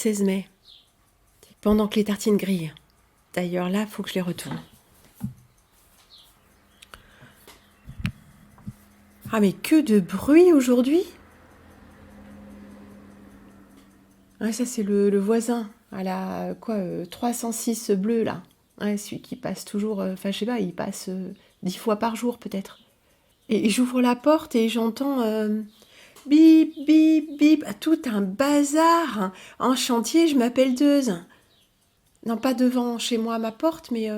16 mai, pendant que les tartines grillent. D'ailleurs, là, il faut que je les retourne. Ah, mais que de bruit aujourd'hui! Ouais, ça, c'est le voisin, à la 306 bleu, là. Ouais, celui qui passe toujours, enfin, je sais pas, il passe 10 fois par jour, peut-être. Et j'ouvre la porte et j'entends bip, bip, bip, tout un bazar, hein. En chantier, je m'appelle Deuze. Non, pas devant chez moi à ma porte, mais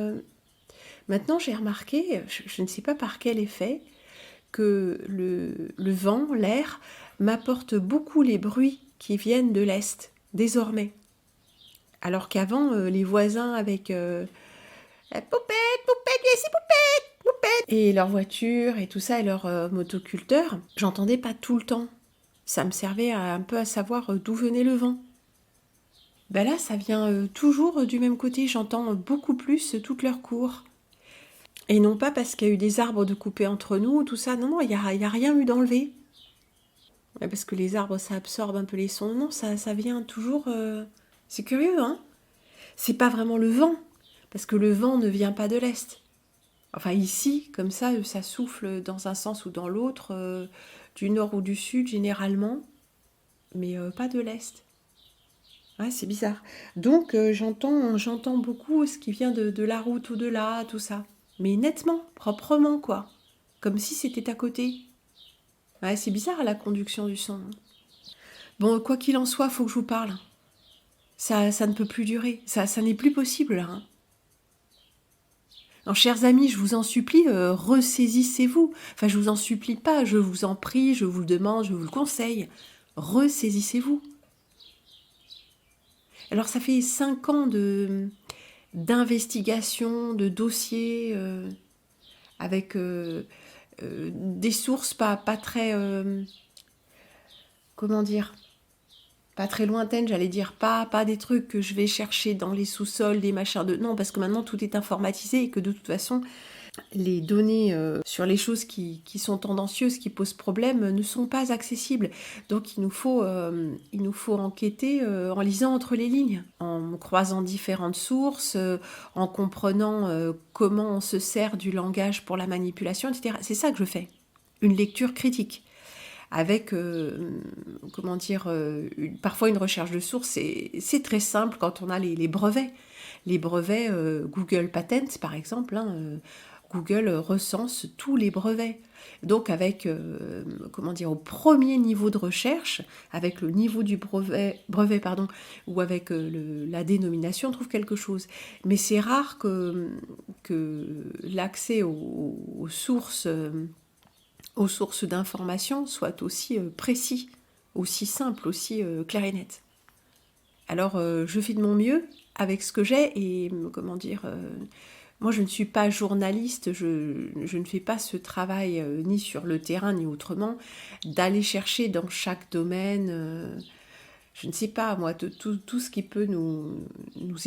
maintenant j'ai remarqué, je ne sais pas par quel effet, que le vent, l'air, m'apporte beaucoup les bruits qui viennent de l'Est, désormais. Alors qu'avant, les voisins avec poupette, poupette, viens ici, poupette, poupette, et leur voiture et tout ça, et leur motoculteur, j'entendais pas tout le temps. Ça me servait un peu à savoir d'où venait le vent. Ben là, ça vient toujours du même côté, j'entends beaucoup plus toute leur cour. Et non pas parce qu'il y a eu des arbres de couper entre nous, tout ça, non, il y a rien eu d'enlevé. Ouais, parce que les arbres, ça absorbe un peu les sons. Non, ça vient toujours... C'est curieux, hein? C'est pas vraiment le vent, parce que le vent ne vient pas de l'Est. Enfin, ici, comme ça souffle dans un sens ou dans l'autre, du nord ou du sud, généralement, mais pas de l'Est. Ouais, c'est bizarre. Donc, j'entends beaucoup ce qui vient de la route ou de là, tout ça. Mais nettement, proprement, quoi. Comme si c'était à côté. Ouais, c'est bizarre, la conduction du son. Bon, quoi qu'il en soit, faut que je vous parle. Ça ne peut plus durer. Ça n'est plus possible, là. Hein. Alors, chers amis, je vous en supplie, ressaisissez-vous. Enfin, je vous en supplie pas, je vous en prie, je vous le demande, je vous le conseille. Ressaisissez-vous. Alors, ça fait 5 ans d'investigation, de dossiers, avec des sources pas très... comment dire, pas très lointaines, j'allais dire, pas des trucs que je vais chercher dans les sous-sols, des machins de... Non, parce que maintenant tout est informatisé et que de toute façon, les données sur les choses qui sont tendancieuses, qui posent problème, ne sont pas accessibles. Donc il nous faut enquêter en lisant entre les lignes, en croisant différentes sources, en comprenant comment on se sert du langage pour la manipulation, etc. C'est ça que je fais, une lecture critique. Avec, parfois une recherche de source, c'est très simple quand on a les brevets. Les brevets, Google Patents par exemple, hein, Google recense tous les brevets. Donc avec, au premier niveau de recherche, avec le niveau du brevet ou avec la dénomination, on trouve quelque chose. Mais c'est rare que l'accès aux sources d'information soit aussi précis, aussi simple, aussi clair et net. Alors, je fais de mon mieux avec ce que j'ai et, moi je ne suis pas journaliste, je ne fais pas ce travail ni sur le terrain ni autrement, d'aller chercher dans chaque domaine, je ne sais pas moi, tout ce qui peut nous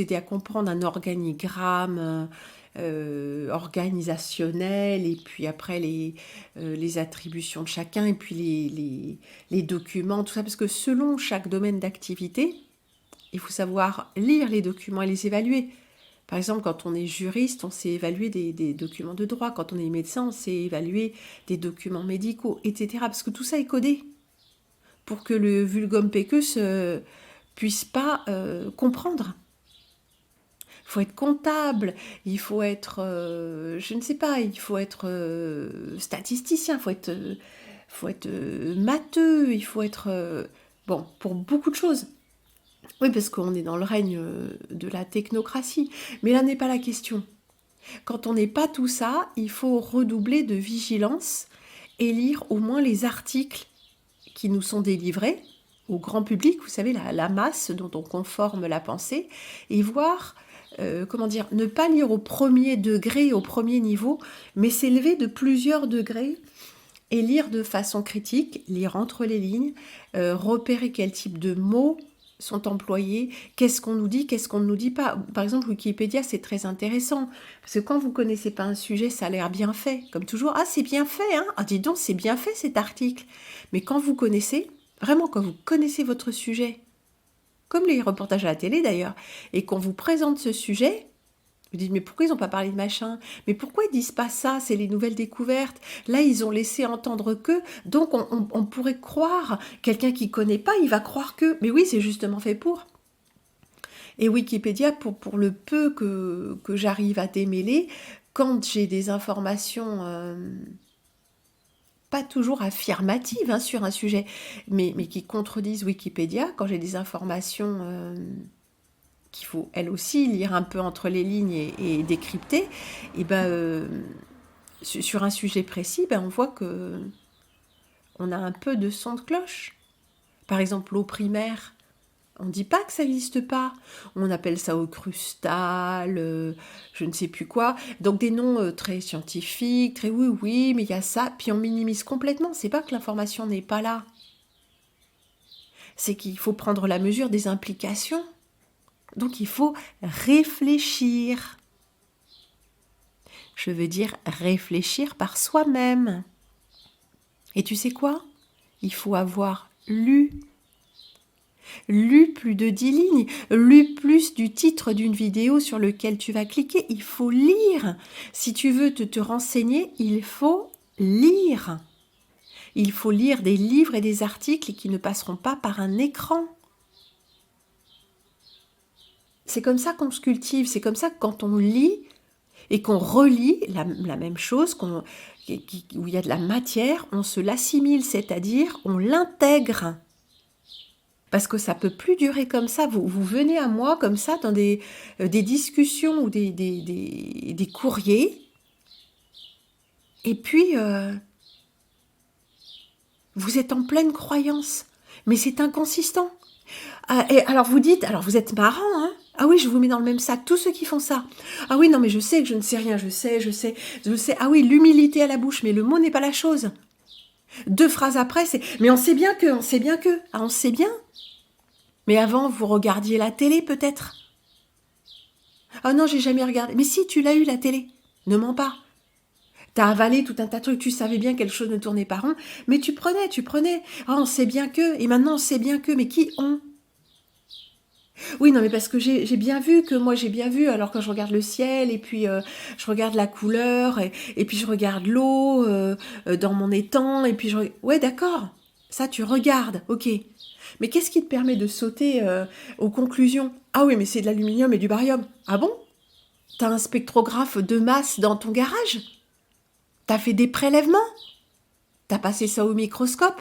aider à comprendre un organigramme, organisationnel, et puis après les attributions de chacun, et puis les documents, tout ça, parce que selon chaque domaine d'activité, il faut savoir lire les documents et les évaluer. Par exemple, quand on est juriste, on sait évaluer des documents de droit. Quand on est médecin, on sait évaluer des documents médicaux, etc. Parce que tout ça est codé pour que le vulgum pecus puisse pas comprendre. Il faut être comptable, il faut être, je ne sais pas, il faut être statisticien, il faut être matheux, il faut être... bon, pour beaucoup de choses. Oui, parce qu'on est dans le règne de la technocratie. Mais là n'est pas la question. Quand on n'est pas tout ça, il faut redoubler de vigilance et lire au moins les articles qui nous sont délivrés au grand public, vous savez, la masse dont on conforme la pensée, et voir, ne pas lire au premier degré, au premier niveau, mais s'élever de plusieurs degrés et lire de façon critique, lire entre les lignes, repérer quel type de mots sont employés, qu'est-ce qu'on nous dit, qu'est-ce qu'on ne nous dit pas. Par exemple, Wikipédia, c'est très intéressant, parce que quand vous ne connaissez pas un sujet, ça a l'air bien fait, comme toujours. Ah, c'est bien fait, hein. Ah, dis donc, c'est bien fait cet article. Mais quand vous connaissez, vraiment, quand vous connaissez votre sujet, comme les reportages à la télé d'ailleurs, et qu'on vous présente ce sujet, vous dites, mais pourquoi ils n'ont pas parlé de machin? Mais pourquoi ils disent pas ça? C'est les nouvelles découvertes. Là, ils ont laissé entendre que. Donc, on pourrait croire, quelqu'un qui connaît pas, il va croire que. Mais oui, c'est justement fait pour. Et Wikipédia, pour le peu que j'arrive à démêler, quand j'ai des informations pas toujours affirmatives sur un sujet, mais qui contredisent Wikipédia, quand j'ai des informations qu'il faut, elle aussi, lire un peu entre les lignes et décrypter, et sur un sujet précis, on voit que on a un peu de son de cloche. Par exemple, l'eau primaire, on ne dit pas que ça n'existe pas. On appelle ça eau crustale, je ne sais plus quoi. Donc des noms très scientifiques, très oui, mais il y a ça. Puis on minimise complètement. C'est pas que l'information n'est pas là. C'est qu'il faut prendre la mesure des implications. Donc il faut réfléchir. Je veux dire réfléchir par soi-même. Et tu sais quoi? Il faut avoir lu plus de 10 lignes, lu plus du titre d'une vidéo sur lequel tu vas cliquer. Il faut lire. Si tu veux te renseigner, il faut lire. Il faut lire des livres et des articles qui ne passeront pas par un écran. C'est comme ça qu'on se cultive, c'est comme ça que quand on lit et qu'on relit la même chose, où il y a de la matière, on se l'assimile, c'est-à-dire on l'intègre. Parce que ça peut plus durer comme ça. Vous venez à moi comme ça dans des discussions ou des courriers, et puis vous êtes en pleine croyance, mais c'est inconsistant. Et alors vous dites, alors vous êtes marrant, hein? Ah oui, je vous mets dans le même sac, tous ceux qui font ça. Ah oui, non, mais je sais que je ne sais rien, je sais. Ah oui, l'humilité à la bouche, mais le mot n'est pas la chose. 2 phrases après, c'est, mais on sait bien que. Ah, on sait bien. Mais avant, vous regardiez la télé peut-être? Ah non, j'ai jamais regardé. Mais si, tu l'as eu la télé. Ne mens pas. T'as avalé tout un tas de trucs, tu savais bien que quelque chose ne tournait pas rond, mais tu prenais. Ah, on sait bien que, et maintenant on sait bien que, mais qui on? Oui, non, mais parce que j'ai bien vu alors quand je regarde le ciel, et puis je regarde la couleur, et puis je regarde l'eau dans mon étang, et puis ouais, d'accord, ça tu regardes, ok. Mais qu'est-ce qui te permet de sauter aux conclusions? Ah oui, mais c'est de l'aluminium et du barium. Ah bon? T'as un spectrographe de masse dans ton garage? T'as fait des prélèvements? T'as passé ça au microscope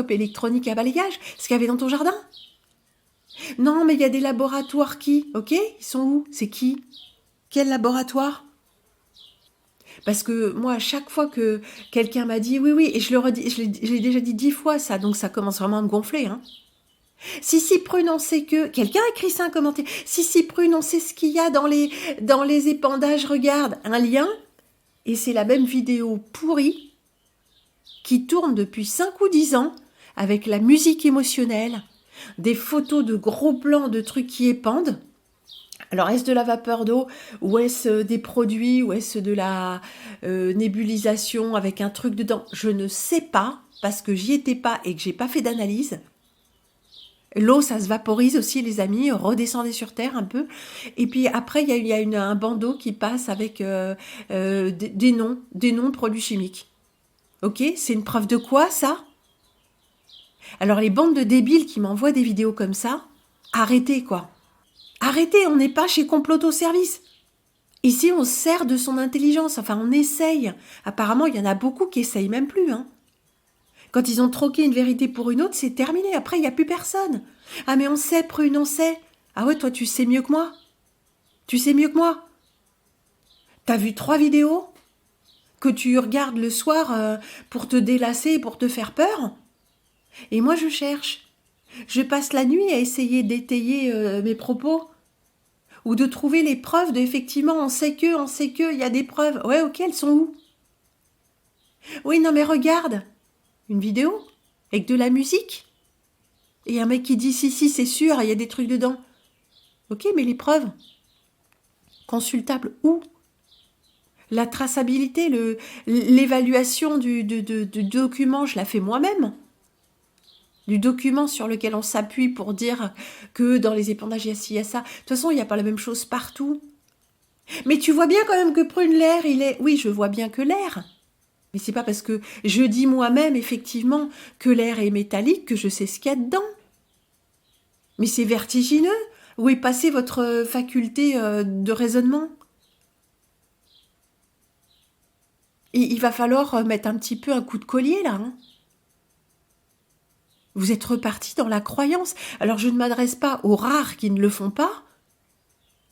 électronique à balayage? Ce qu'il y avait dans ton jardin? Non, mais il y a des laboratoires ok? Ils sont où? C'est qui? Quel laboratoire? Parce que moi, à chaque fois que quelqu'un m'a dit oui, et je le redis, je l'ai déjà dit 10 fois ça, donc ça commence vraiment à me gonfler, hein. Si, Prune, on sait que... Quelqu'un a écrit ça, un commentaire. Si, Prune, on sait ce qu'il y a dans les épandages, regarde, un lien, et c'est la même vidéo pourrie qui tourne depuis 5 ou 10 ans, avec la musique émotionnelle, des photos de gros plans de trucs qui épandent. Alors, est-ce de la vapeur d'eau, ou est-ce des produits, ou est-ce de la nébulisation avec un truc dedans? Je ne sais pas, parce que j'y étais pas et que j'ai pas fait d'analyse. L'eau, ça se vaporise aussi, les amis, redescendez sur Terre un peu. Et puis après, il y a un bandeau qui passe avec des noms de produits chimiques. Ok? C'est une preuve de quoi, ça? Alors, les bandes de débiles qui m'envoient des vidéos comme ça, arrêtez, quoi. Arrêtez, on n'est pas chez Complot au service. Ici, on sert de son intelligence, enfin, on essaye. Apparemment, il y en a beaucoup qui essayent même plus, hein. Quand ils ont troqué une vérité pour une autre, c'est terminé. Après, il n'y a plus personne. Ah, mais on sait, Prune, on sait. Ah ouais, toi, tu sais mieux que moi. Tu sais mieux que moi. T'as vu 3 vidéos que tu regardes le soir pour te délasser, pour te faire peur? Et moi, je cherche. Je passe la nuit à essayer d'étayer mes propos. Ou de trouver les preuves de, effectivement, on sait que, il y a des preuves. Ouais, ok, elles sont où? Oui, non, mais regarde. Une vidéo avec de la musique et un mec qui dit si c'est sûr, il y a des trucs dedans. Ok, mais les preuves consultables où? La traçabilité, l'évaluation du document, je la fais moi-même. du document sur lequel on s'appuie pour dire que dans les épandages, il y a ci, il y a ça. De toute façon, il n'y a pas la même chose partout. Mais tu vois bien quand même que prune, l'air, il est... Oui, je vois bien que l'air. Mais c'est pas parce que je dis moi-même, effectivement, que l'air est métallique que je sais ce qu'il y a dedans. Mais c'est vertigineux. Où est passée votre faculté de raisonnement? Et il va falloir mettre un petit peu un coup de collier, là. Hein. Vous êtes reparti dans la croyance. Alors je ne m'adresse pas aux rares qui ne le font pas,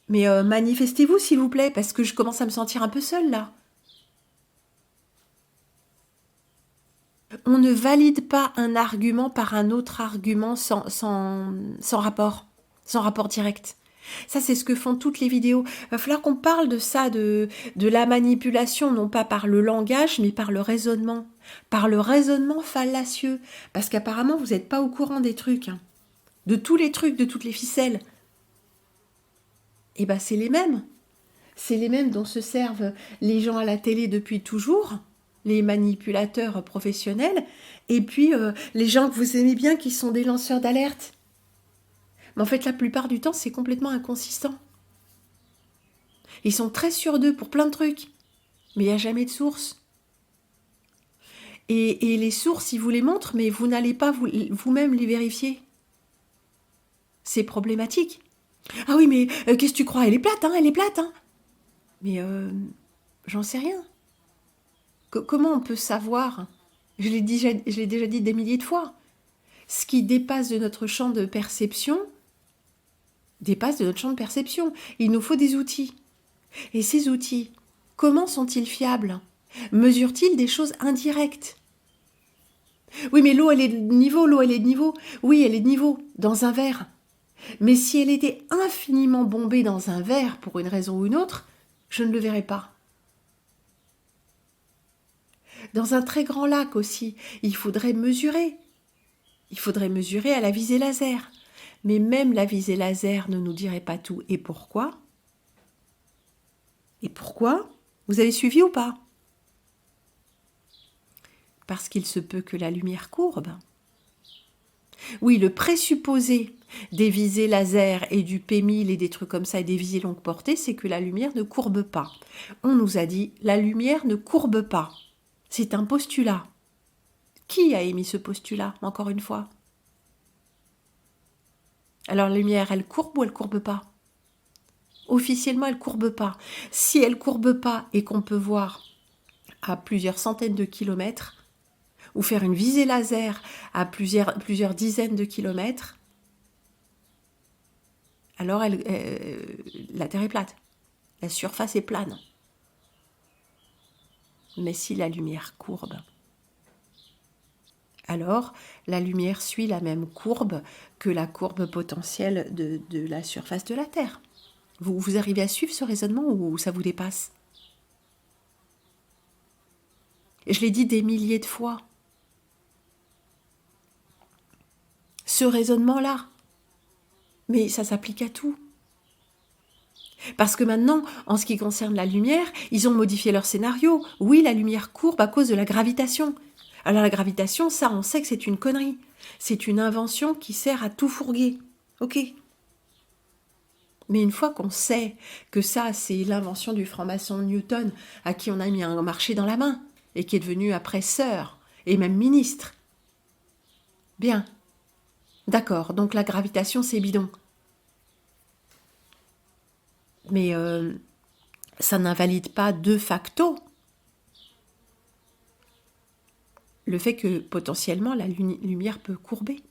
mais manifestez-vous s'il vous plaît, parce que je commence à me sentir un peu seule là. On ne valide pas un argument par un autre argument sans rapport direct. Ça, c'est ce que font toutes les vidéos. Il va falloir qu'on parle de ça, de la manipulation, non pas par le langage, mais par le raisonnement. Par le raisonnement fallacieux. Parce qu'apparemment, vous n'êtes pas au courant des trucs. Hein. De tous les trucs, de toutes les ficelles. Eh bien, c'est les mêmes. C'est les mêmes dont se servent les gens à la télé depuis toujours, les manipulateurs professionnels, et puis les gens que vous aimez bien qui sont des lanceurs d'alerte. Mais en fait, la plupart du temps, c'est complètement inconsistant. Ils sont très sûrs d'eux pour plein de trucs, mais il n'y a jamais de source. Et les sources, ils vous les montrent, mais vous n'allez pas vous-même les vérifier. C'est problématique. Ah oui, mais qu'est-ce que tu crois? Elle est plate, hein, elle est plate, hein. Mais j'en sais rien. Comment on peut savoir? Je l'ai déjà dit des milliers de fois. Ce qui dépasse de notre champ de perception, dépasse de notre champ de perception. Il nous faut des outils. Et ces outils, comment sont-ils fiables? Mesurent-ils des choses indirectes? Oui, mais l'eau, elle est de niveau, l'eau, elle est de niveau. Oui, elle est de niveau, dans un verre. Mais si elle était infiniment bombée dans un verre, pour une raison ou une autre, je ne le verrais pas. Dans un très grand lac aussi, il faudrait mesurer. Il faudrait mesurer à la visée laser. Mais même la visée laser ne nous dirait pas tout. Et pourquoi? Et pourquoi? Vous avez suivi ou pas? Parce qu'il se peut que la lumière courbe. Oui, le présupposé des visées laser et du P1000 et des trucs comme ça et des visées longue portée, c'est que la lumière ne courbe pas. On nous a dit, la lumière ne courbe pas. C'est un postulat. Qui a émis ce postulat, encore une fois? Alors la lumière, elle courbe ou elle courbe pas? Officiellement, elle courbe pas. Si elle courbe pas et qu'on peut voir à plusieurs centaines de kilomètres, ou faire une visée laser à plusieurs dizaines de kilomètres, alors la Terre est plate. La surface est plane. Mais si la lumière courbe, alors la lumière suit la même courbe que la courbe potentielle de la surface de la Terre. Vous arrivez à suivre ce raisonnement ou ça vous dépasse? Je l'ai dit des milliers de fois. Ce raisonnement-là. Mais ça s'applique à tout. Parce que maintenant, en ce qui concerne la lumière, ils ont modifié leur scénario. Oui, la lumière courbe à cause de la gravitation. Alors la gravitation, ça, on sait que c'est une connerie. C'est une invention qui sert à tout fourguer. Ok. Mais une fois qu'on sait que ça, c'est l'invention du franc-maçon Newton, à qui on a mis un marché dans la main, et qui est devenu après sœur, et même ministre. Bien. D'accord, donc la gravitation, c'est bidon. Mais ça n'invalide pas de facto le fait que potentiellement la lumière peut courber.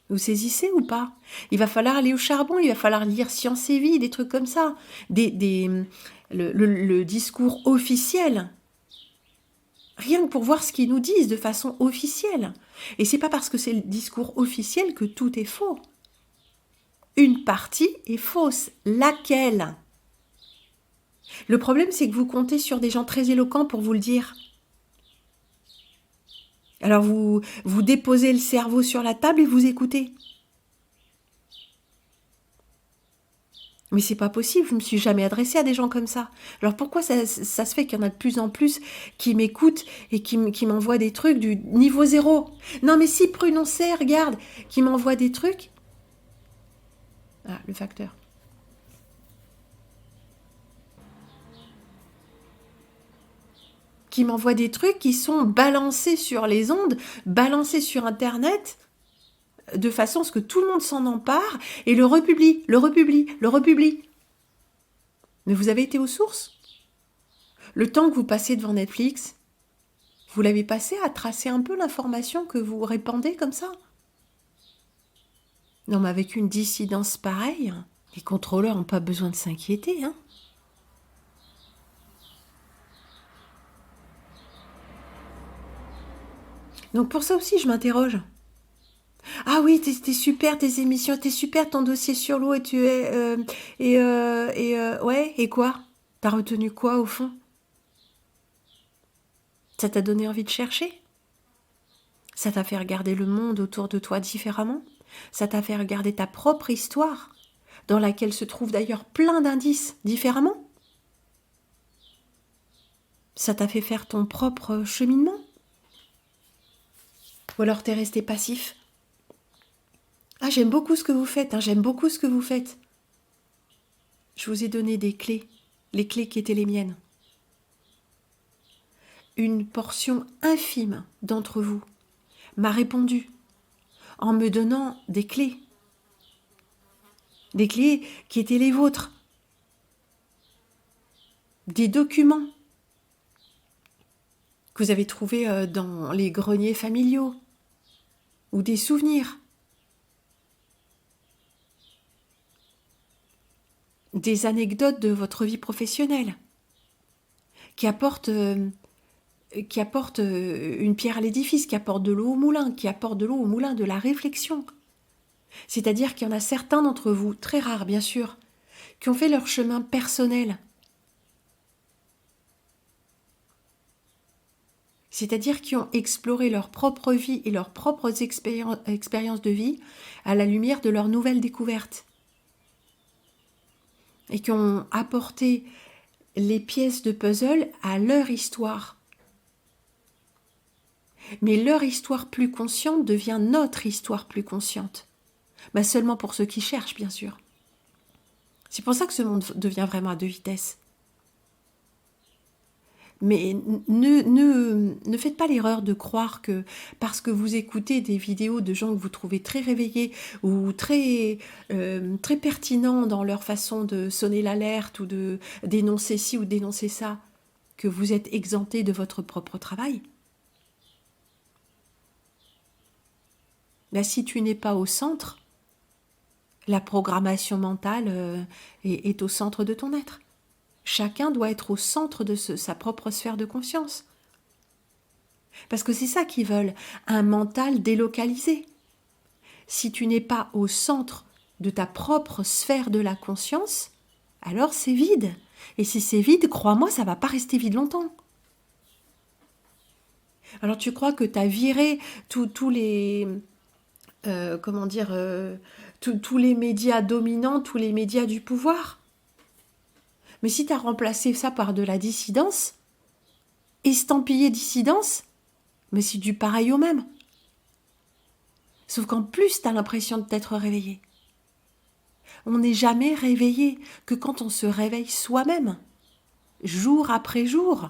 Vous saisissez ou pas? Il va falloir aller au charbon, il va falloir lire Science et Vie, des trucs comme ça. Le discours officiel. Rien que pour voir ce qu'ils nous disent de façon officielle. Et c'est pas parce que c'est le discours officiel que tout est faux. Une partie est fausse. Laquelle? Le problème, c'est que vous comptez sur des gens très éloquents pour vous le dire. Alors vous déposez le cerveau sur la table et vous écoutez. Mais c'est pas possible, je me suis jamais adressée à des gens comme ça. Alors pourquoi ça se fait qu'il y en a de plus en plus qui m'écoutent et qui m'envoient des trucs du niveau zéro? Non mais si prononcé, regarde, qui m'envoient des trucs. Ah, le facteur. Qui m'envoient des trucs qui sont balancés sur les ondes, balancés sur Internet, de façon à ce que tout le monde s'en empare et le republie, le republie, le republie. Mais vous avez été aux sources? Le temps que vous passez devant Netflix, vous l'avez passé à tracer un peu l'information que vous répandez comme ça? Non, mais avec une dissidence pareille, les contrôleurs n'ont pas besoin de s'inquiéter, hein. Donc pour ça aussi, je m'interroge. Ah oui, t'es super tes émissions, t'es super ton dossier sur l'eau et tu es ouais, et quoi? T'as retenu quoi au fond? Ça t'a donné envie de chercher? Ça t'a fait regarder le monde autour de toi différemment? Ça t'a fait regarder ta propre histoire, dans laquelle se trouvent d'ailleurs plein d'indices différemment? Ça t'a fait faire ton propre cheminement? Ou alors t'es resté passif? Ah, j'aime beaucoup ce que vous faites, hein, j'aime beaucoup ce que vous faites. Je vous ai donné des clés, les clés qui étaient les miennes. Une portion infime d'entre vous m'a répondu en me donnant des clés qui étaient les vôtres, des documents que vous avez trouvés dans les greniers familiaux ou des souvenirs, des anecdotes de votre vie professionnelle qui apportent une pierre à l'édifice, qui apportent de l'eau au moulin, qui apportent de l'eau au moulin de la réflexion. C'est-à-dire qu'il y en a certains d'entre vous, très rares bien sûr, qui ont fait leur chemin personnel. C'est-à-dire qui ont exploré leur propre vie et leurs propres expériences de vie à la lumière de leurs nouvelles découvertes. Et qui ont apporté les pièces de puzzle à leur histoire. Mais leur histoire plus consciente devient notre histoire plus consciente. Seulement pour ceux qui cherchent, bien sûr. C'est pour ça que ce monde devient vraiment à deux vitesses. Mais ne faites pas l'erreur de croire que parce que vous écoutez des vidéos de gens que vous trouvez très réveillés ou très pertinents dans leur façon de sonner l'alerte ou de dénoncer ci ou dénoncer ça, que vous êtes exempté de votre propre travail. Là, si tu n'es pas au centre, la programmation mentale est au centre de ton être. Chacun doit être au centre de sa propre sphère de conscience. Parce que c'est ça qu'ils veulent, un mental délocalisé. Si tu n'es pas au centre de ta propre sphère de la conscience, alors c'est vide. Et si c'est vide, crois-moi, ça ne va pas rester vide longtemps. Alors tu crois que tu as viré tous les... tous les médias dominants, tous les médias du pouvoir? Mais si tu as remplacé ça par de la dissidence, estampillé dissidence, mais c'est du pareil au même. Sauf qu'en plus, tu as l'impression de t'être réveillé. On n'est jamais réveillé que quand on se réveille soi-même. Jour après jour,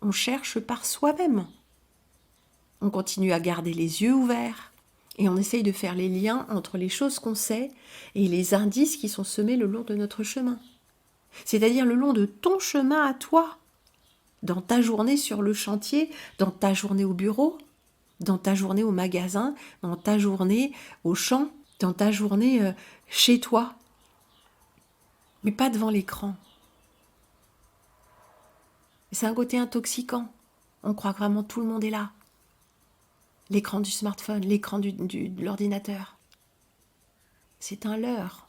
on cherche par soi-même. On continue à garder les yeux ouverts et on essaye de faire les liens entre les choses qu'on sait et les indices qui sont semés le long de notre chemin. C'est-à-dire le long de ton chemin à toi, dans ta journée sur le chantier, dans ta journée au bureau, dans ta journée au magasin, dans ta journée au champ, dans ta journée chez toi, mais pas devant l'écran. C'est un côté intoxicant. On croit que vraiment tout le monde est là. L'écran du smartphone, l'écran de l'ordinateur. C'est un leurre.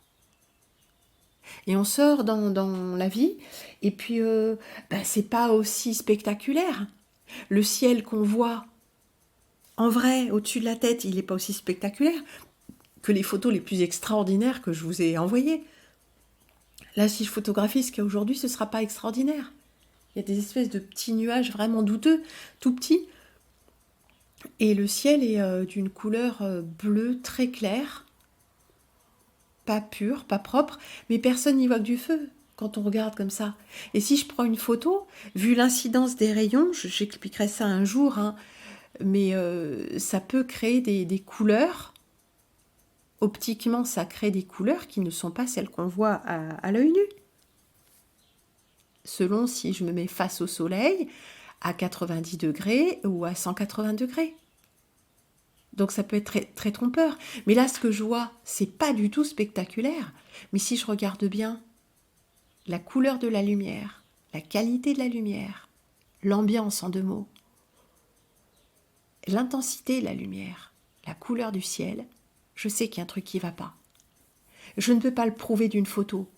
Et on sort dans la vie, et puis c'est pas aussi spectaculaire. Le ciel qu'on voit en vrai au-dessus de la tête, il n'est pas aussi spectaculaire que les photos les plus extraordinaires que je vous ai envoyées. Là, si je photographie ce qu'il y a aujourd'hui, ce ne sera pas extraordinaire. Il y a des espèces de petits nuages vraiment douteux, tout petits. Et le ciel est d'une couleur bleue très claire, pas pure, pas propre, mais personne n'y voit que du feu quand on regarde comme ça. Et si je prends une photo, vu l'incidence des rayons, j'expliquerai ça un jour, hein, mais ça peut créer des couleurs. Optiquement, ça crée des couleurs qui ne sont pas celles qu'on voit à l'œil nu. Selon si je me mets face au soleil, à 90 degrés ou à 180 degrés. Donc ça peut être très, très trompeur. Mais là, ce que je vois, c'est pas du tout spectaculaire. Mais si je regarde bien, la couleur de la lumière, la qualité de la lumière, l'ambiance en 2 mots, l'intensité de la lumière, la couleur du ciel, je sais qu'il y a un truc qui ne va pas. Je ne peux pas le prouver d'une photo.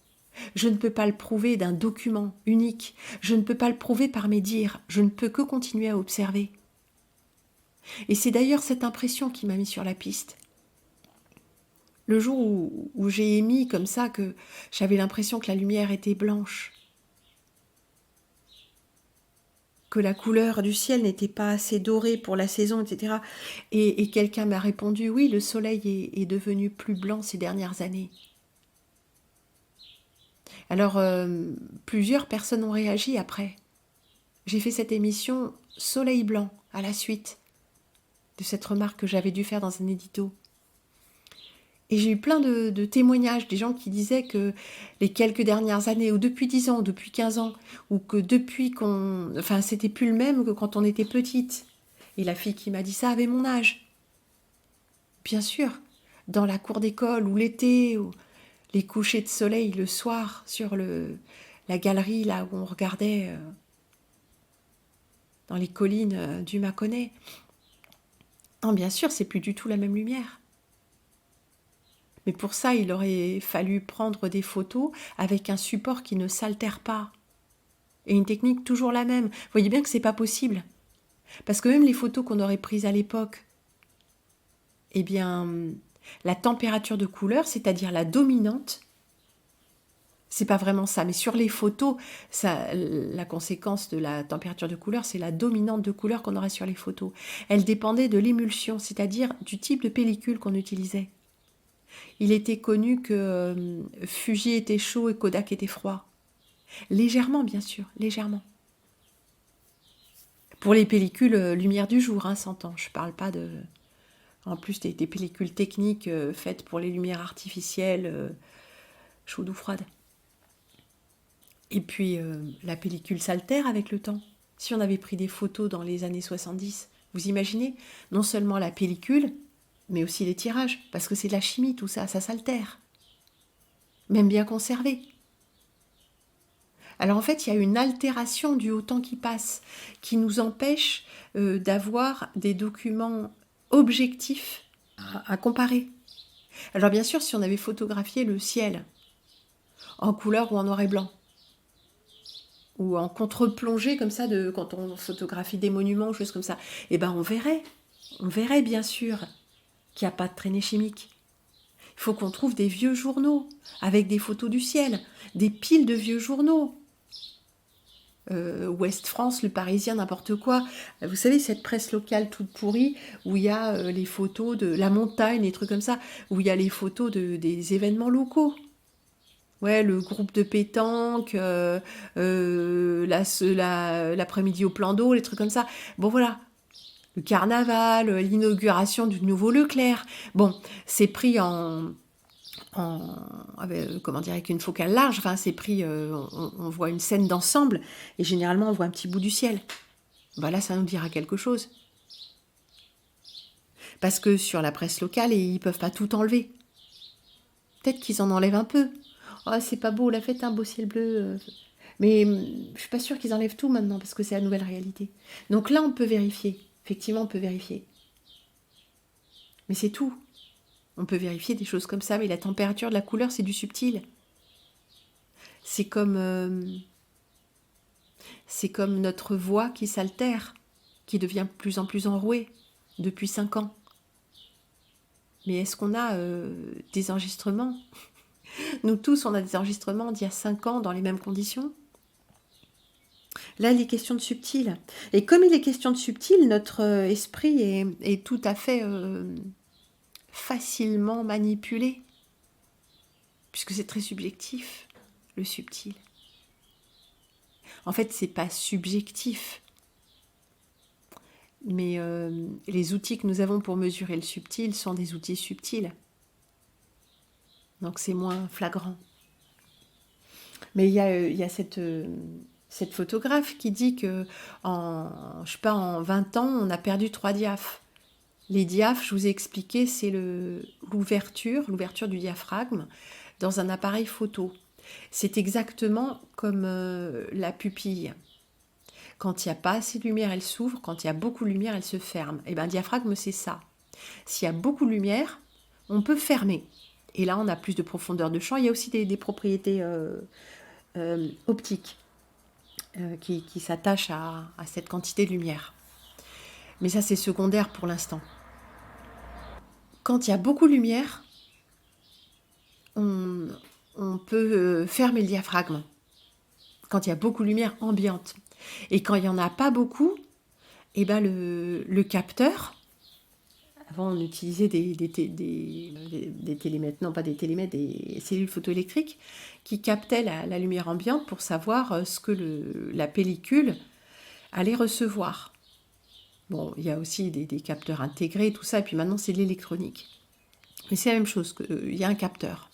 Je ne peux pas le prouver d'un document unique. Je ne peux pas le prouver par mes dires. Je ne peux que continuer à observer. Et c'est d'ailleurs cette impression qui m'a mis sur la piste. Le jour où j'ai émis comme ça que j'avais l'impression que la lumière était blanche, que la couleur du ciel n'était pas assez dorée pour la saison, etc. Et quelqu'un m'a répondu, oui, le soleil est devenu plus blanc ces dernières années. Alors, plusieurs personnes ont réagi après. J'ai fait cette émission Soleil blanc à la suite de cette remarque que j'avais dû faire dans un édito. Et j'ai eu plein de témoignages, des gens qui disaient que les quelques dernières années, ou depuis 10 ans, ou depuis 15 ans, ou que depuis qu'on... Enfin, c'était plus le même que quand on était petite. Et la fille qui m'a dit ça avait mon âge. Bien sûr, dans la cour d'école, ou l'été, ou les couchers de soleil le soir, sur la galerie, là où on regardait dans les collines du Mâconnais. Non, bien sûr, c'est plus du tout la même lumière. Mais pour ça, il aurait fallu prendre des photos avec un support qui ne s'altère pas. Et une technique toujours la même. Vous voyez bien que c'est pas possible. Parce que même les photos qu'on aurait prises à l'époque, eh bien, la température de couleur, c'est-à-dire la dominante, c'est pas vraiment ça. Mais sur les photos, la conséquence de la température de couleur, c'est la dominante de couleur qu'on aurait sur les photos. Elle dépendait de l'émulsion, c'est-à-dire du type de pellicule qu'on utilisait. Il était connu que Fuji était chaud et Kodak était froid. Légèrement, bien sûr, légèrement. Pour les pellicules lumière du jour, hein, s'entend. Je ne parle pas de... En plus, des pellicules techniques faites pour les lumières artificielles, chaudes ou froides. Et puis, la pellicule s'altère avec le temps. Si on avait pris des photos dans les années 70, vous imaginez, non seulement la pellicule, mais aussi les tirages, parce que c'est de la chimie, tout ça, ça s'altère. Même bien conservé. Alors en fait, il y a une altération due au temps qui passe, qui nous empêche d'avoir des documents objectifs à comparer. Alors bien sûr, si on avait photographié le ciel en couleur ou en noir et blanc, ou en contre-plongée comme ça, quand on photographie des monuments, choses comme ça, eh ben on verrait bien sûr qu'il n'y a pas de traînées chimiques. Il faut qu'on trouve des vieux journaux avec des photos du ciel, des piles de vieux journaux. Ouest France, Le Parisien, n'importe quoi. Vous savez, cette presse locale toute pourrie, où il y a les photos de la montagne, des trucs comme ça, où il y a les photos des événements locaux. Ouais, le groupe de pétanque, l'après-midi au plan d'eau, les trucs comme ça. Bon, voilà. Le carnaval, l'inauguration du nouveau Leclerc. Bon, c'est pris avec une focale large, enfin c'est pris, on voit une scène d'ensemble, et généralement on voit un petit bout du ciel. Bah là, ça nous dira quelque chose. Parce que sur la presse locale, ils peuvent pas tout enlever. Peut-être qu'ils en enlèvent un peu. Oh, c'est pas beau, la fête, un beau ciel bleu. Mais je suis pas sûre qu'ils enlèvent tout maintenant, parce que c'est la nouvelle réalité. Donc là, on peut vérifier. Effectivement, on peut vérifier. Mais c'est tout. On peut vérifier des choses comme ça, mais la température de la couleur, c'est du subtil. C'est comme notre voix qui s'altère, qui devient de plus en plus enrouée depuis 5 ans. Mais est-ce qu'on a des enregistrements Nous tous, on a des enregistrements d'il y a 5 ans dans les mêmes conditions. Là, il est question de subtil. Et comme il est question de subtil, notre esprit est tout à fait facilement manipulé, puisque c'est très subjectif, le subtil. En fait, c'est pas subjectif, mais les outils que nous avons pour mesurer le subtil sont des outils subtils. Donc c'est moins flagrant. Mais il y a cette photographe qui dit que je sais pas, en 20 ans, on a perdu 3 diaphes. Les diaphes, je vous ai expliqué, c'est l'ouverture du diaphragme dans un appareil photo. C'est exactement comme la pupille. Quand il n'y a pas assez de lumière, elle s'ouvre. Quand il y a beaucoup de lumière, elle se ferme. Et bien, un diaphragme, c'est ça. S'il y a beaucoup de lumière, on peut fermer. Et là, on a plus de profondeur de champ. Il y a aussi des propriétés optiques qui s'attachent à cette quantité de lumière. Mais ça, c'est secondaire pour l'instant. Quand il y a beaucoup de lumière, on peut fermer le diaphragme. Quand il y a beaucoup de lumière ambiante. Et quand il n'y en a pas beaucoup, eh ben le capteur, avant on utilisait des télémètres, non pas des télémètres, des cellules photoélectriques qui captaient la lumière ambiante pour savoir ce que la pellicule allait recevoir. Bon, il y a aussi des capteurs intégrés, tout ça, et puis maintenant c'est de l'électronique. Mais c'est la même chose, il y a un capteur.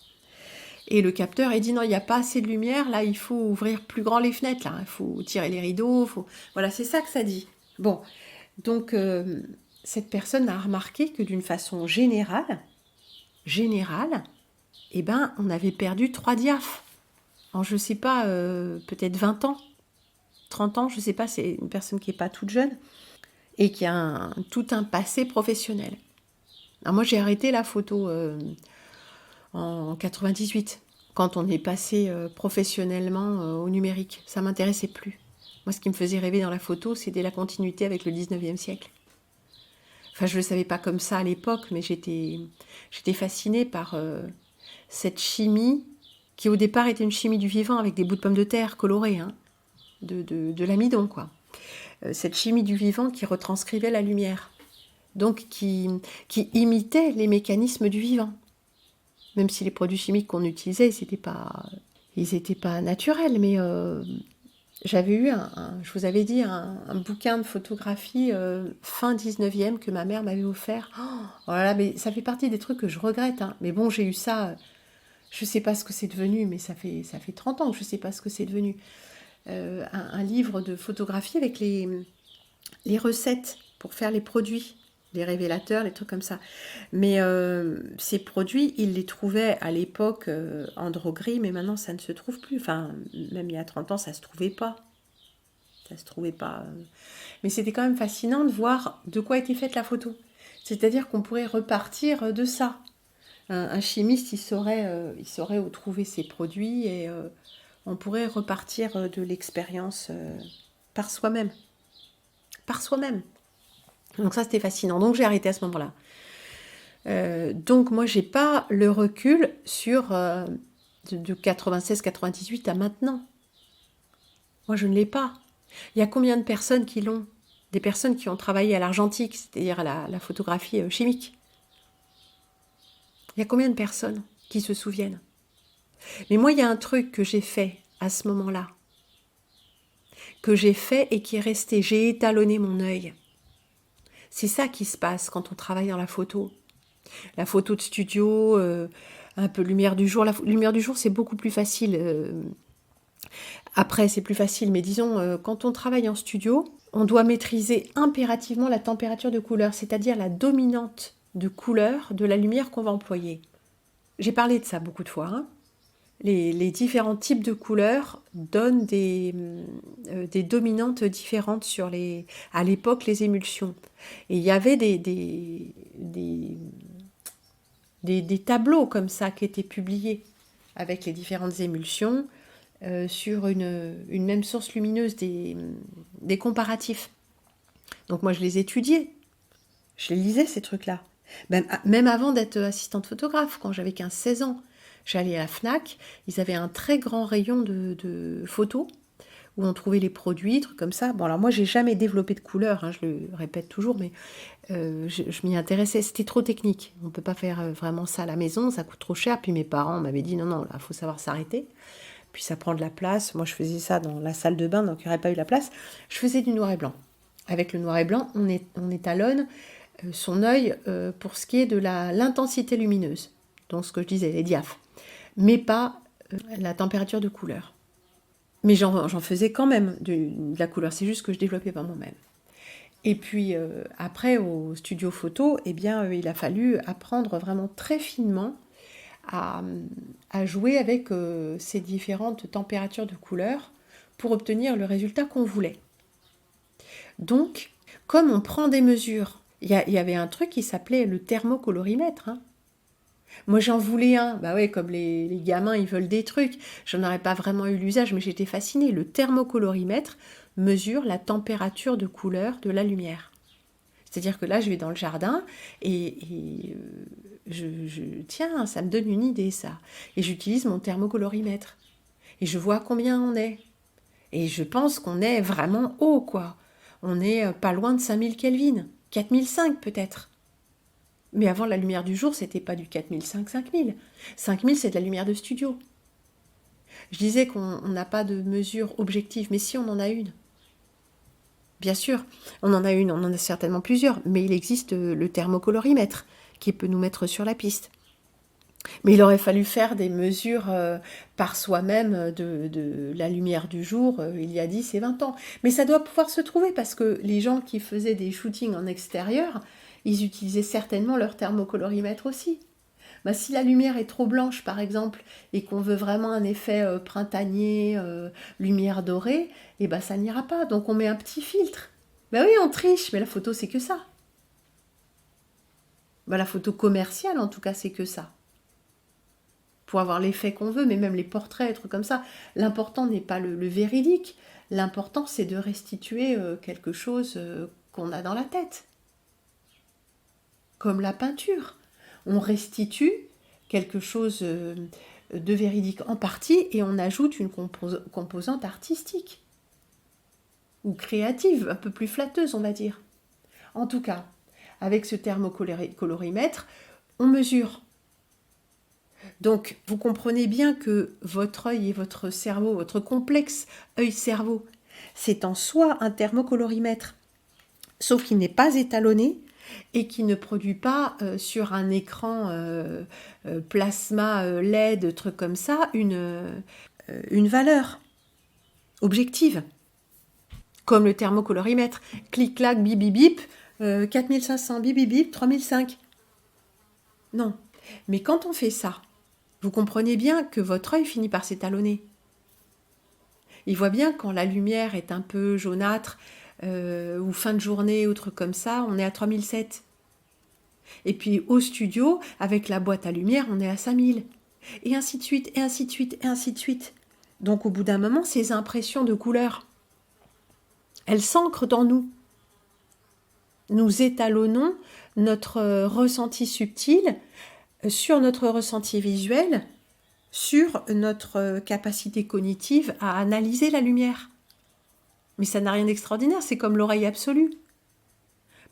Et le capteur, il dit non, il n'y a pas assez de lumière, là il faut ouvrir plus grand les fenêtres, là, il faut tirer les rideaux, voilà, c'est ça que ça dit. Bon, donc cette personne a remarqué que d'une façon générale, eh ben, on avait perdu 3 diaphes. En je sais pas, peut-être 20 ans, 30 ans, je sais pas, c'est une personne qui n'est pas toute jeune et qui a tout un passé professionnel. Alors moi j'ai arrêté la photo en 98, quand on est passé professionnellement au numérique. Ça ne m'intéressait plus. Moi, ce qui me faisait rêver dans la photo, c'était la continuité avec le 19e siècle. Enfin, je ne le savais pas comme ça à l'époque, mais j'étais fascinée par cette chimie, qui au départ était une chimie du vivant, avec des bouts de pommes de terre colorés, hein, de l'amidon, quoi. Cette chimie du vivant qui retranscrivait la lumière, donc qui imitait les mécanismes du vivant. Même si les produits chimiques qu'on utilisait, ils n'étaient pas naturels, mais j'avais eu, je vous avais dit, un bouquin de photographie fin 19e que ma mère m'avait offert. Oh là là, mais ça fait partie des trucs que je regrette, hein. Mais bon, j'ai eu ça, je ne sais pas ce que c'est devenu, mais ça fait 30 ans que je ne sais pas ce que c'est devenu. Un livre de photographie avec les recettes pour faire les produits, les révélateurs, les trucs comme ça. Mais ces produits, ils les trouvaient à l'époque en droguerie, mais maintenant ça ne se trouve plus. Enfin, même il y a 30 ans, ça ne se trouvait pas. Ça se trouvait pas. Mais c'était quand même fascinant de voir de quoi était faite la photo. C'est-à-dire qu'on pourrait repartir de ça. Un chimiste, il saurait où trouver ses produits et on pourrait repartir de l'expérience par soi-même. Par soi-même. Donc ça, c'était fascinant. Donc j'ai arrêté à ce moment-là. Donc moi, j'ai pas le recul sur de 96-98 à maintenant. Moi, je ne l'ai pas. Il y a combien de personnes qui l'ont? Des personnes qui ont travaillé à l'argentique, c'est-à-dire à la photographie chimique. Il y a combien de personnes qui se souviennent? Mais moi, il y a un truc que j'ai fait à ce moment-là, que j'ai fait et qui est resté. J'ai étalonné mon œil. C'est ça qui se passe quand on travaille dans la photo. La photo de studio, un peu lumière du jour. La lumière du jour, c'est beaucoup plus facile. Après, c'est plus facile, mais disons, quand on travaille en studio, on doit maîtriser impérativement la température de couleur, c'est-à-dire la dominante de couleur de la lumière qu'on va employer. J'ai parlé de ça beaucoup de fois, hein. Les différents types de couleurs donnent des dominantes différentes sur à l'époque, les émulsions. Et il y avait des tableaux comme ça qui étaient publiés avec les différentes émulsions sur une même source lumineuse, des comparatifs. Donc moi, je les étudiais. Je les lisais, ces trucs-là. Même avant d'être assistante photographe, quand j'avais 15-16 ans. J'allais à la Fnac, ils avaient un très grand rayon de photos, où on trouvait les produits, trucs comme ça. Bon, alors moi, j'ai jamais développé de couleur, hein, je le répète toujours, mais je m'y intéressais, c'était trop technique. On ne peut pas faire vraiment ça à la maison, ça coûte trop cher. Puis mes parents m'avaient dit, non, là, il faut savoir s'arrêter. Puis ça prend de la place. Moi, je faisais ça dans la salle de bain, donc il n'y aurait pas eu la place. Je faisais du noir et blanc. Avec le noir et blanc, on étalonne son œil pour ce qui est de l'intensité lumineuse. Donc ce que je disais, les diaphes. Mais pas la température de couleur. Mais j'en faisais quand même de la couleur, c'est juste que je développais pas moi-même. Et puis après, au studio photo, eh bien, il a fallu apprendre vraiment très finement à jouer avec ces différentes températures de couleur pour obtenir le résultat qu'on voulait. Donc, comme on prend des mesures, il y avait un truc qui s'appelait le thermocolorimètre, hein. Moi, j'en voulais un. Bah ouais, comme les gamins, ils veulent des trucs. J'en aurais pas vraiment eu l'usage, mais j'étais fascinée. Le thermocolorimètre mesure la température de couleur de la lumière. C'est-à-dire que là, je vais dans le jardin et tiens, ça me donne une idée, ça. Et j'utilise mon thermocolorimètre. Et je vois combien on est. Et je pense qu'on est vraiment haut, quoi. On est pas loin de 5000 Kelvin. 4005 peut-être. Mais avant, la lumière du jour, c'était pas du 4005, 5000. 5000, c'est de la lumière de studio. Je disais qu'on n'a pas de mesure objective, mais si, on en a une. Bien sûr, on en a une, on en a certainement plusieurs, mais il existe le thermocolorimètre qui peut nous mettre sur la piste. Mais il aurait fallu faire des mesures par soi-même de la lumière du jour il y a 10 et 20 ans. Mais ça doit pouvoir se trouver parce que les gens qui faisaient des shootings en extérieur, ils utilisaient certainement leur thermocolorimètre aussi. Bah, si la lumière est trop blanche, par exemple, et qu'on veut vraiment un effet printanier, lumière dorée, et bah, ça n'ira pas. Donc on met un petit filtre. Bah oui, on triche, mais la photo, c'est que ça. Bah, la photo commerciale, en tout cas, c'est que ça. Pour avoir l'effet qu'on veut, mais même les portraits, trucs comme ça. L'important n'est pas le véridique. L'important, c'est de restituer quelque chose qu'on a dans la tête. Comme la peinture. On restitue quelque chose de véridique en partie et on ajoute une composante artistique ou créative, un peu plus flatteuse, on va dire. En tout cas, avec ce thermocolorimètre, on mesure. Donc, vous comprenez bien que votre œil et votre cerveau, votre complexe œil-cerveau, c'est en soi un thermocolorimètre, sauf qu'il n'est pas étalonné et qui ne produit pas sur un écran plasma LED, truc comme ça, une valeur objective. Comme le thermocolorimètre. Clic-clac, bip, bip, bip, 4500, bip, bip, bip, 3005. Non. Mais quand on fait ça, vous comprenez bien que votre œil finit par s'étalonner. Il voit bien quand la lumière est un peu jaunâtre, ou fin de journée, ou truc comme ça, on est à 3007. Et puis au studio, avec la boîte à lumière, on est à 5000. Et ainsi de suite, et ainsi de suite, et ainsi de suite. Donc au bout d'un moment, ces impressions de couleurs, elles s'ancrent dans nous. Nous étalonnons notre ressenti subtil sur notre ressenti visuel, sur notre capacité cognitive à analyser la lumière. Mais ça n'a rien d'extraordinaire, c'est comme l'oreille absolue.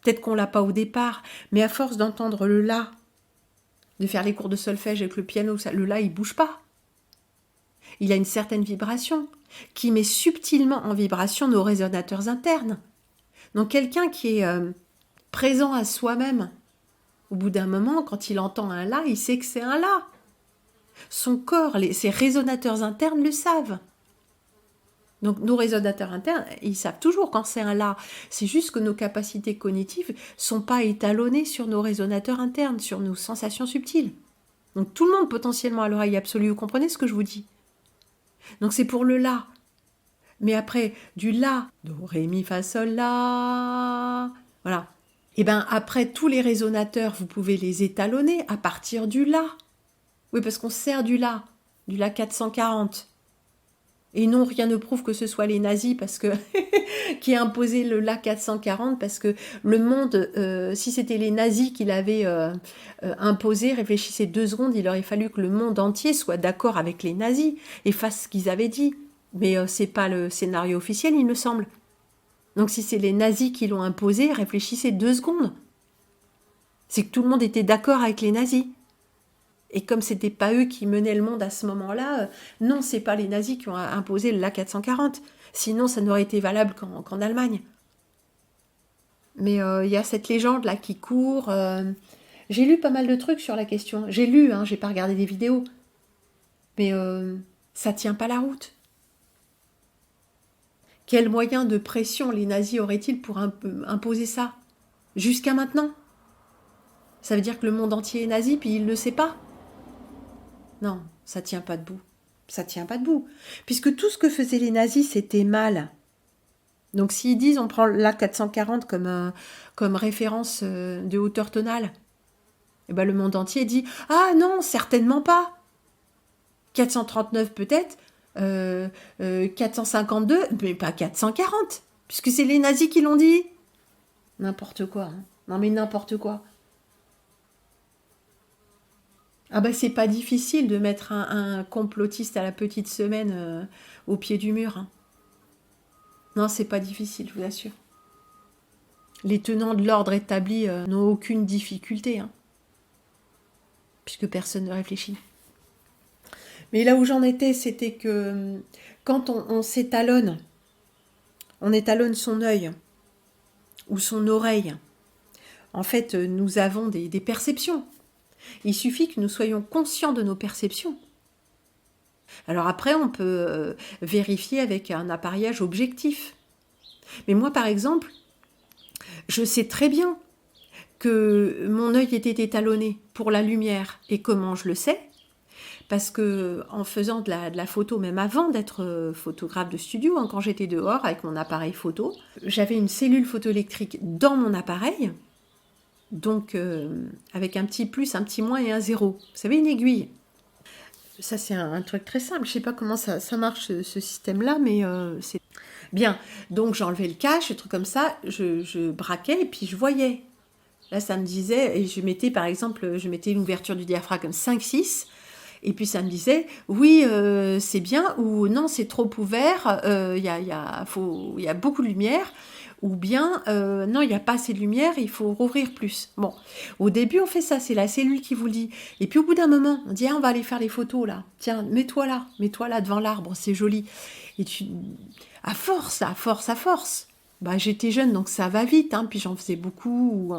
Peut-être qu'on l'a pas au départ, mais à force d'entendre le la, de faire les cours de solfège avec le piano, le la, il bouge pas. Il a une certaine vibration qui met subtilement en vibration nos résonateurs internes. Donc quelqu'un qui est présent à soi-même, au bout d'un moment, quand il entend un la, il sait que c'est un la. Son corps, ses résonateurs internes le savent. Donc nos résonateurs internes, ils savent toujours quand c'est un la. C'est juste que nos capacités cognitives ne sont pas étalonnées sur nos résonateurs internes, sur nos sensations subtiles. Donc tout le monde potentiellement a l'oreille absolue, vous comprenez ce que je vous dis? Donc c'est pour le la. Mais après, du la, do, ré, mi, fa, sol, la, voilà. Et bien après, tous les résonateurs, vous pouvez les étalonner à partir du la. Oui, parce qu'on sert du la 440. Et non, rien ne prouve que ce soit les nazis parce que qui a imposé le l'A440, parce que le monde, si c'était les nazis qui l'avaient imposé, réfléchissez 2 secondes, il aurait fallu que le monde entier soit d'accord avec les nazis et fasse ce qu'ils avaient dit. Mais c'est pas le scénario officiel, il me semble. Donc si c'est les nazis qui l'ont imposé, réfléchissez 2 secondes. C'est que tout le monde était d'accord avec les nazis. Et comme c'était pas eux qui menaient le monde à ce moment-là, non, c'est pas les nazis qui ont imposé l'A440. Sinon, ça n'aurait été valable qu'en Allemagne. Mais il y a cette légende là qui court. J'ai lu pas mal de trucs sur la question. J'ai lu, hein, j'ai pas regardé des vidéos. Mais ça tient pas la route. Quel moyen de pression les nazis auraient-ils pour imposer ça jusqu'à maintenant? Ça veut dire que le monde entier est nazi, puis il ne le sait pas? Non, ça tient pas debout. Ça tient pas debout. Puisque tout ce que faisaient les nazis, c'était mal. Donc s'ils disent, on prend l'A440 comme référence de hauteur tonale, et ben le monde entier dit, ah non, certainement pas. 439 peut-être, 452, mais pas 440, puisque c'est les nazis qui l'ont dit. N'importe quoi. Hein. Non mais n'importe quoi. Ah bah c'est pas difficile de mettre un complotiste à la petite semaine au pied du mur. Hein. Non, c'est pas difficile, je vous assure. Les tenants de l'ordre établi n'ont aucune difficulté, hein, puisque personne ne réfléchit. Mais là où j'en étais, c'était que quand on s'étalonne, on étalonne son œil ou son oreille. En fait, nous avons des perceptions. Il suffit que nous soyons conscients de nos perceptions. Alors après, on peut vérifier avec un appareillage objectif. Mais moi, par exemple, je sais très bien que mon œil était étalonné pour la lumière. Et comment je le sais? Parce que en faisant de la photo, même avant d'être photographe de studio, hein, quand j'étais dehors avec mon appareil photo, j'avais une cellule photoélectrique dans mon appareil, donc avec un petit plus, un petit moins et un zéro. Vous savez, une aiguille. Ça, c'est un truc très simple. Je ne sais pas comment ça marche, ce système-là, mais c'est bien. Donc, j'enlevais le cache, des trucs comme ça, je braquais et puis je voyais. Là, ça me disait, et je mettais, par exemple, je mettais l'ouverture du diaphragme 5-6, et puis ça me disait, oui, c'est bien, ou non, c'est trop ouvert, il y a beaucoup de lumière, ou bien, non, il n'y a pas assez de lumière, il faut rouvrir plus. Bon, au début, on fait ça, c'est la cellule qui vous le dit. Et puis au bout d'un moment, on dit, ah, on va aller faire les photos, là. Tiens, mets-toi là devant l'arbre, c'est joli. Et à force, bah, j'étais jeune, donc ça va vite, hein, puis j'en faisais beaucoup.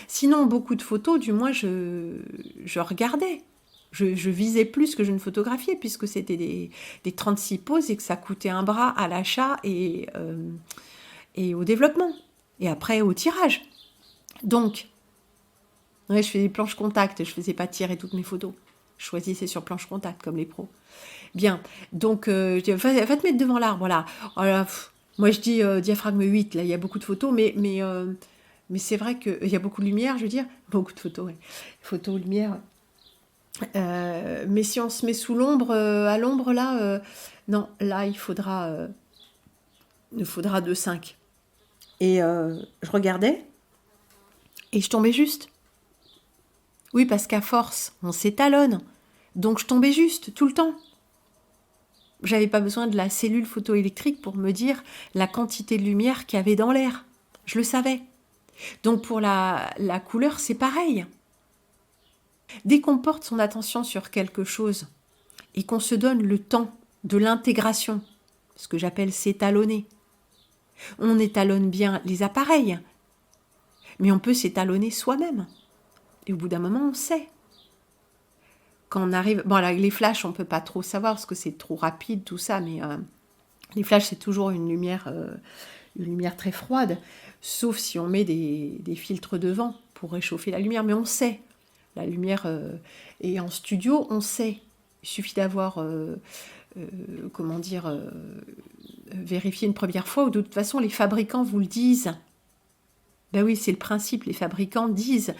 Sinon, beaucoup de photos, du moins, je regardais. Je visais plus que je ne photographiais, puisque c'était des 36 poses et que ça coûtait un bras à l'achat et au développement. Et après, au tirage. Donc, ouais, je faisais des planches contact, je ne faisais pas tirer toutes mes photos. Je choisissais sur planche contact, comme les pros. Bien, donc, je dis, va te mettre devant l'arbre, voilà. Voilà, moi, je dis diaphragme 8, là, il y a beaucoup de photos, mais c'est vrai qu'il y a beaucoup de lumière, je veux dire. Beaucoup de photos, ouais. Photos, lumière. Mais si on se met sous l'ombre, à l'ombre, là, non, là, il faudra 2,5. Et je regardais, et je tombais juste. Oui, parce qu'à force, on s'étalonne. Donc, je tombais juste, tout le temps. J'avais pas besoin de la cellule photoélectrique pour me dire la quantité de lumière qu'il y avait dans l'air. Je le savais. Donc pour la couleur, c'est pareil. Dès qu'on porte son attention sur quelque chose et qu'on se donne le temps de l'intégration, ce que j'appelle s'étalonner, on étalonne bien les appareils, mais on peut s'étalonner soi-même. Et au bout d'un moment, on sait. Quand on arrive... Bon, là, les flashs, on ne peut pas trop savoir parce que c'est trop rapide, tout ça, mais les flashs, c'est toujours une lumière très froide, sauf si on met des filtres devant pour réchauffer la lumière, mais on sait. La lumière est en studio, on sait. Il suffit d'avoir, vérifié une première fois, ou de toute façon, les fabricants vous le disent. Ben oui, c'est le principe, les fabricants disent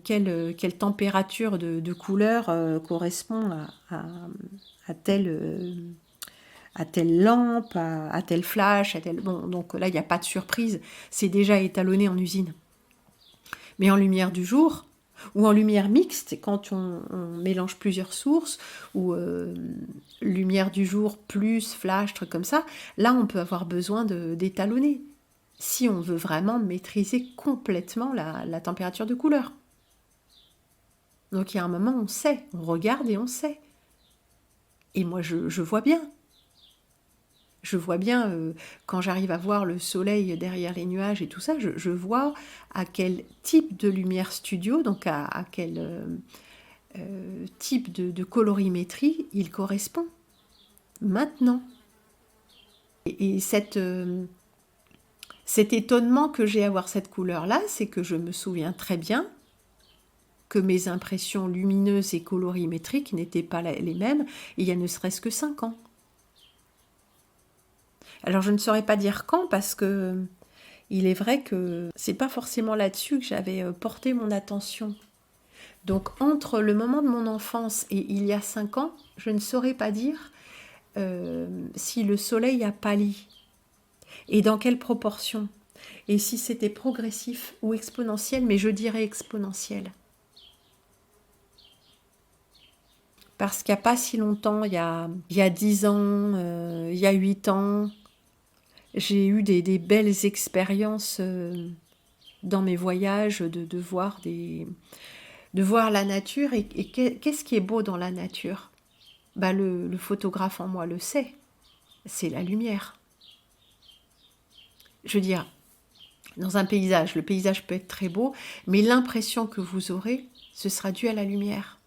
quelle température de couleur correspond à à telle lampe, à tel flash, à tel... Bon, donc là, il n'y a pas de surprise, c'est déjà étalonné en usine. Mais en lumière du jour, ou en lumière mixte, quand on mélange plusieurs sources, ou lumière du jour plus flash, trucs comme ça, là, on peut avoir besoin d'étalonner, si on veut vraiment maîtriser complètement la température de couleur. Donc il y a un moment, on sait, on regarde et on sait. Et moi, je vois bien. Je vois bien, quand j'arrive à voir le soleil derrière les nuages et tout ça, je vois à quel type de lumière studio, donc à quel type de colorimétrie il correspond. Maintenant. Et cet étonnement que j'ai à voir cette couleur-là, c'est que je me souviens très bien que mes impressions lumineuses et colorimétriques n'étaient pas les mêmes il y a ne serait-ce que 5 ans. Alors je ne saurais pas dire quand, parce que il est vrai que c'est pas forcément là-dessus que j'avais porté mon attention. Donc entre le moment de mon enfance et il y a 5 ans, je ne saurais pas dire si le soleil a pâli et dans quelle proportion, et si c'était progressif ou exponentiel, mais je dirais exponentiel. Parce qu'il n'y a pas si longtemps, il y a 10 ans, il y a 8 ans, j'ai eu des belles expériences dans mes voyages de voir la nature. Et qu'est-ce qui est beau dans la nature? Bah, le photographe en moi le sait, c'est la lumière. Je veux dire, dans un paysage, le paysage peut être très beau, mais l'impression que vous aurez, ce sera dû à la lumière.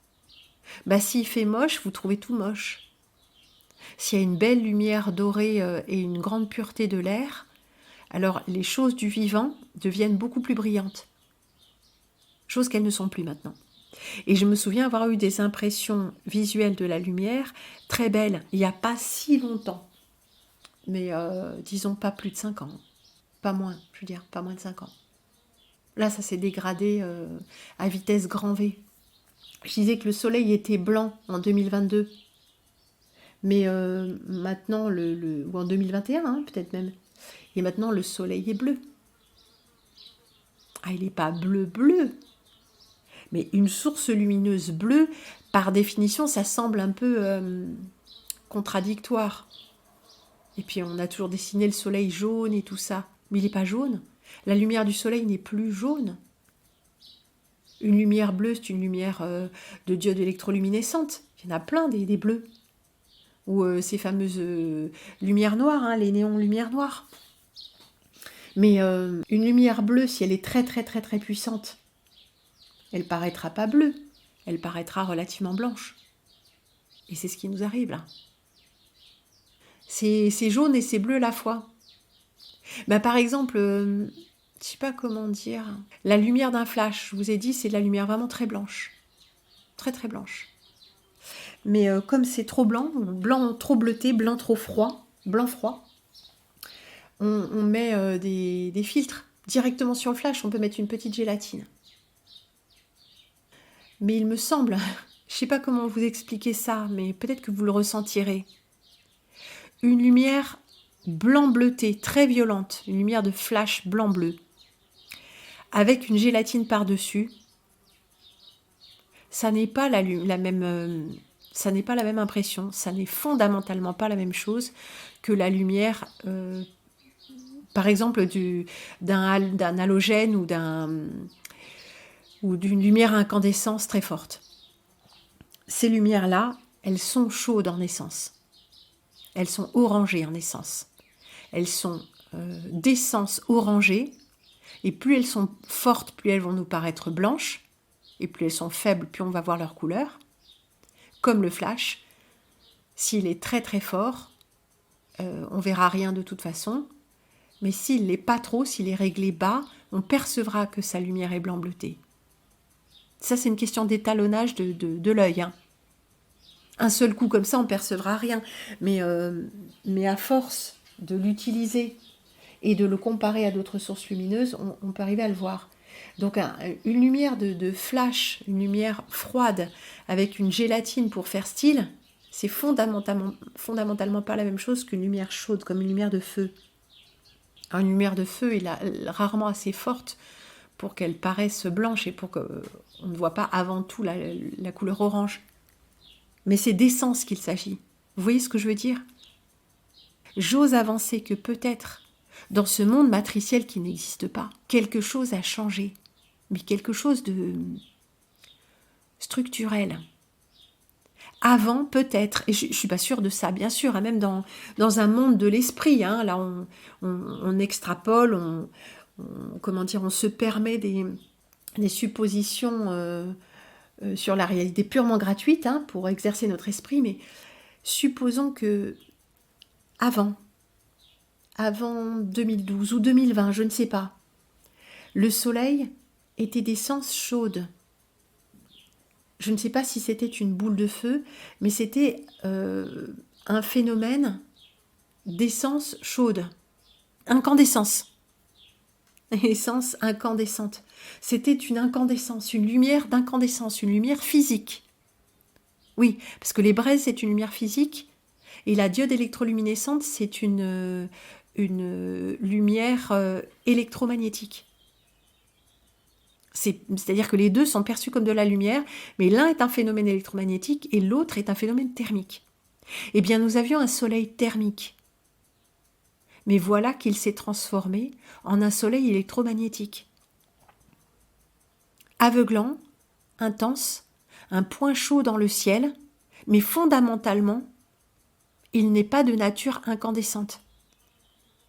Bah, s'il fait moche, vous trouvez tout moche. S'il y a une belle lumière dorée et une grande pureté de l'air, alors les choses du vivant deviennent beaucoup plus brillantes. Choses qu'elles ne sont plus maintenant. Et je me souviens avoir eu des impressions visuelles de la lumière très belles, il n'y a pas si longtemps. Mais disons pas plus de 5 ans. Pas moins, je veux dire, pas moins de 5 ans. Là, ça s'est dégradé à vitesse grand V. Je disais que le soleil était blanc en 2022. Mais maintenant, ou en 2021, hein, peut-être même. Et maintenant, le soleil est bleu. Ah, il n'est pas bleu. Mais une source lumineuse bleue, par définition, ça semble un peu contradictoire. Et puis, on a toujours dessiné le soleil jaune et tout ça. Mais il n'est pas jaune. La lumière du soleil n'est plus jaune. Une lumière bleue, c'est une lumière de diode électroluminescente. Il y en a plein des bleus. Ou ces fameuses lumières noires, hein, les néons lumière noire. Mais une lumière bleue, si elle est très très très très puissante, elle paraîtra pas bleue, elle paraîtra relativement blanche. Et c'est ce qui nous arrive là. C'est jaune et c'est bleu à la fois. Bah, par exemple, je sais pas comment dire, la lumière d'un flash, je vous ai dit, c'est de la lumière vraiment très blanche. Très très blanche. Mais comme c'est trop blanc, blanc trop bleuté, blanc trop froid, blanc froid, on met des filtres directement sur le flash, on peut mettre une petite gélatine. Mais il me semble, je ne sais pas comment vous expliquer ça, mais peut-être que vous le ressentirez. Une lumière blanc-bleuté, très violente, une lumière de flash blanc-bleu, avec une gélatine par-dessus, ça n'est pas la même... ça n'est pas la même impression, ça n'est fondamentalement pas la même chose que la lumière, par exemple, d'un halogène ou d'une lumière à incandescence très forte. Ces lumières-là, elles sont chaudes en essence. Elles sont orangées en essence. Elles sont d'essence orangée, et plus elles sont fortes, plus elles vont nous paraître blanches, et plus elles sont faibles, plus on va voir leur couleur. Comme le flash, s'il est très très fort, on verra rien de toute façon, mais s'il n'est pas trop, s'il est réglé bas, on percevra que sa lumière est blanc-bleutée. Ça, c'est une question d'étalonnage de l'œil. Hein. Un seul coup comme ça, on ne percevra rien. Mais à force de l'utiliser et de le comparer à d'autres sources lumineuses, on peut arriver à le voir. Donc une lumière de flash, une lumière froide avec une gélatine pour faire style, C'est fondamentalement pas la même chose qu'une lumière chaude, comme une lumière de feu. Alors, une lumière de feu est rarement assez forte pour qu'elle paraisse blanche et pour qu'on ne voit pas avant tout la couleur orange. Mais c'est d'essence qu'il s'agit. Vous voyez ce que je veux dire? J'ose avancer que peut-être, dans ce monde matriciel qui n'existe pas, quelque chose a changé, mais quelque chose de structurel. Avant, peut-être, et je ne suis pas sûre de ça, bien sûr, hein, même dans un monde de l'esprit, hein, là on extrapole, on se permet des suppositions sur la réalité purement gratuite, hein, pour exercer notre esprit, mais supposons que avant 2012 ou 2020, je ne sais pas, le soleil était d'essence chaude. Je ne sais pas si c'était une boule de feu, mais c'était un phénomène d'essence chaude. Incandescence. Essence incandescente. C'était une incandescence, une lumière d'incandescence, une lumière physique. Oui, parce que les braises, c'est une lumière physique, et la diode électroluminescente, c'est une lumière électromagnétique. C'est-à-dire que les deux sont perçus comme de la lumière, mais l'un est un phénomène électromagnétique et l'autre est un phénomène thermique. Eh bien, nous avions un soleil thermique. Mais voilà qu'il s'est transformé en un soleil électromagnétique. Aveuglant, intense, un point chaud dans le ciel, mais fondamentalement, il n'est pas de nature incandescente.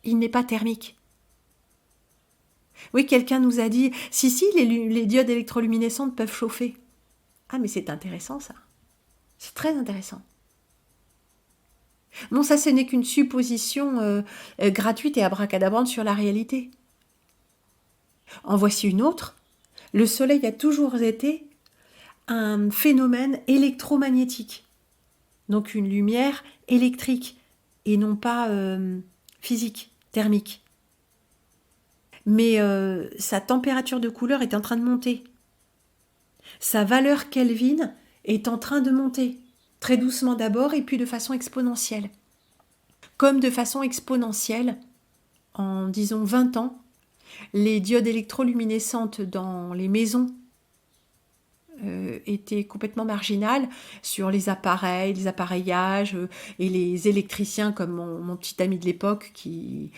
Il n'est pas thermique. Oui, quelqu'un nous a dit, si, les diodes électroluminescentes peuvent chauffer. Ah, mais c'est intéressant ça. C'est très intéressant. Non, ça, ce n'est qu'une supposition gratuite et abracadabrante sur la réalité. En voici une autre. Le soleil a toujours été un phénomène électromagnétique. Donc une lumière électrique et non pas physique, thermique. Mais sa température de couleur est en train de monter. Sa valeur Kelvin est en train de monter, très doucement d'abord et puis de façon exponentielle. Comme de façon exponentielle, en disons 20 ans, les diodes électroluminescentes dans les maisons étaient complètement marginales sur les appareils, les appaillages et les électriciens comme mon petit ami de l'époque qui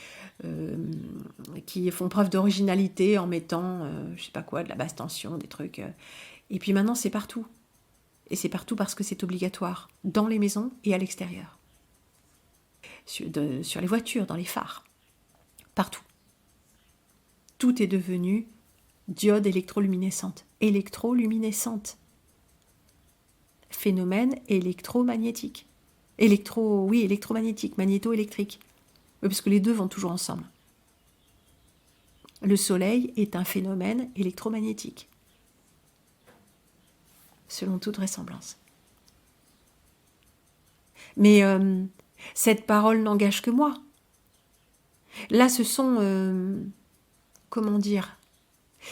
font preuve d'originalité en mettant, je sais pas quoi, de la basse tension, des trucs. Et puis maintenant, c'est partout. Et c'est partout parce que c'est obligatoire, dans les maisons et à l'extérieur. Sur les voitures, dans les phares, partout. Tout est devenu diode électroluminescente. Électroluminescente. Phénomène électromagnétique. Électromagnétique, magnéto-électrique. Oui, parce que les deux vont toujours ensemble. Le soleil est un phénomène électromagnétique. Selon toute vraisemblance. Mais cette parole n'engage que moi. Là, ce sont,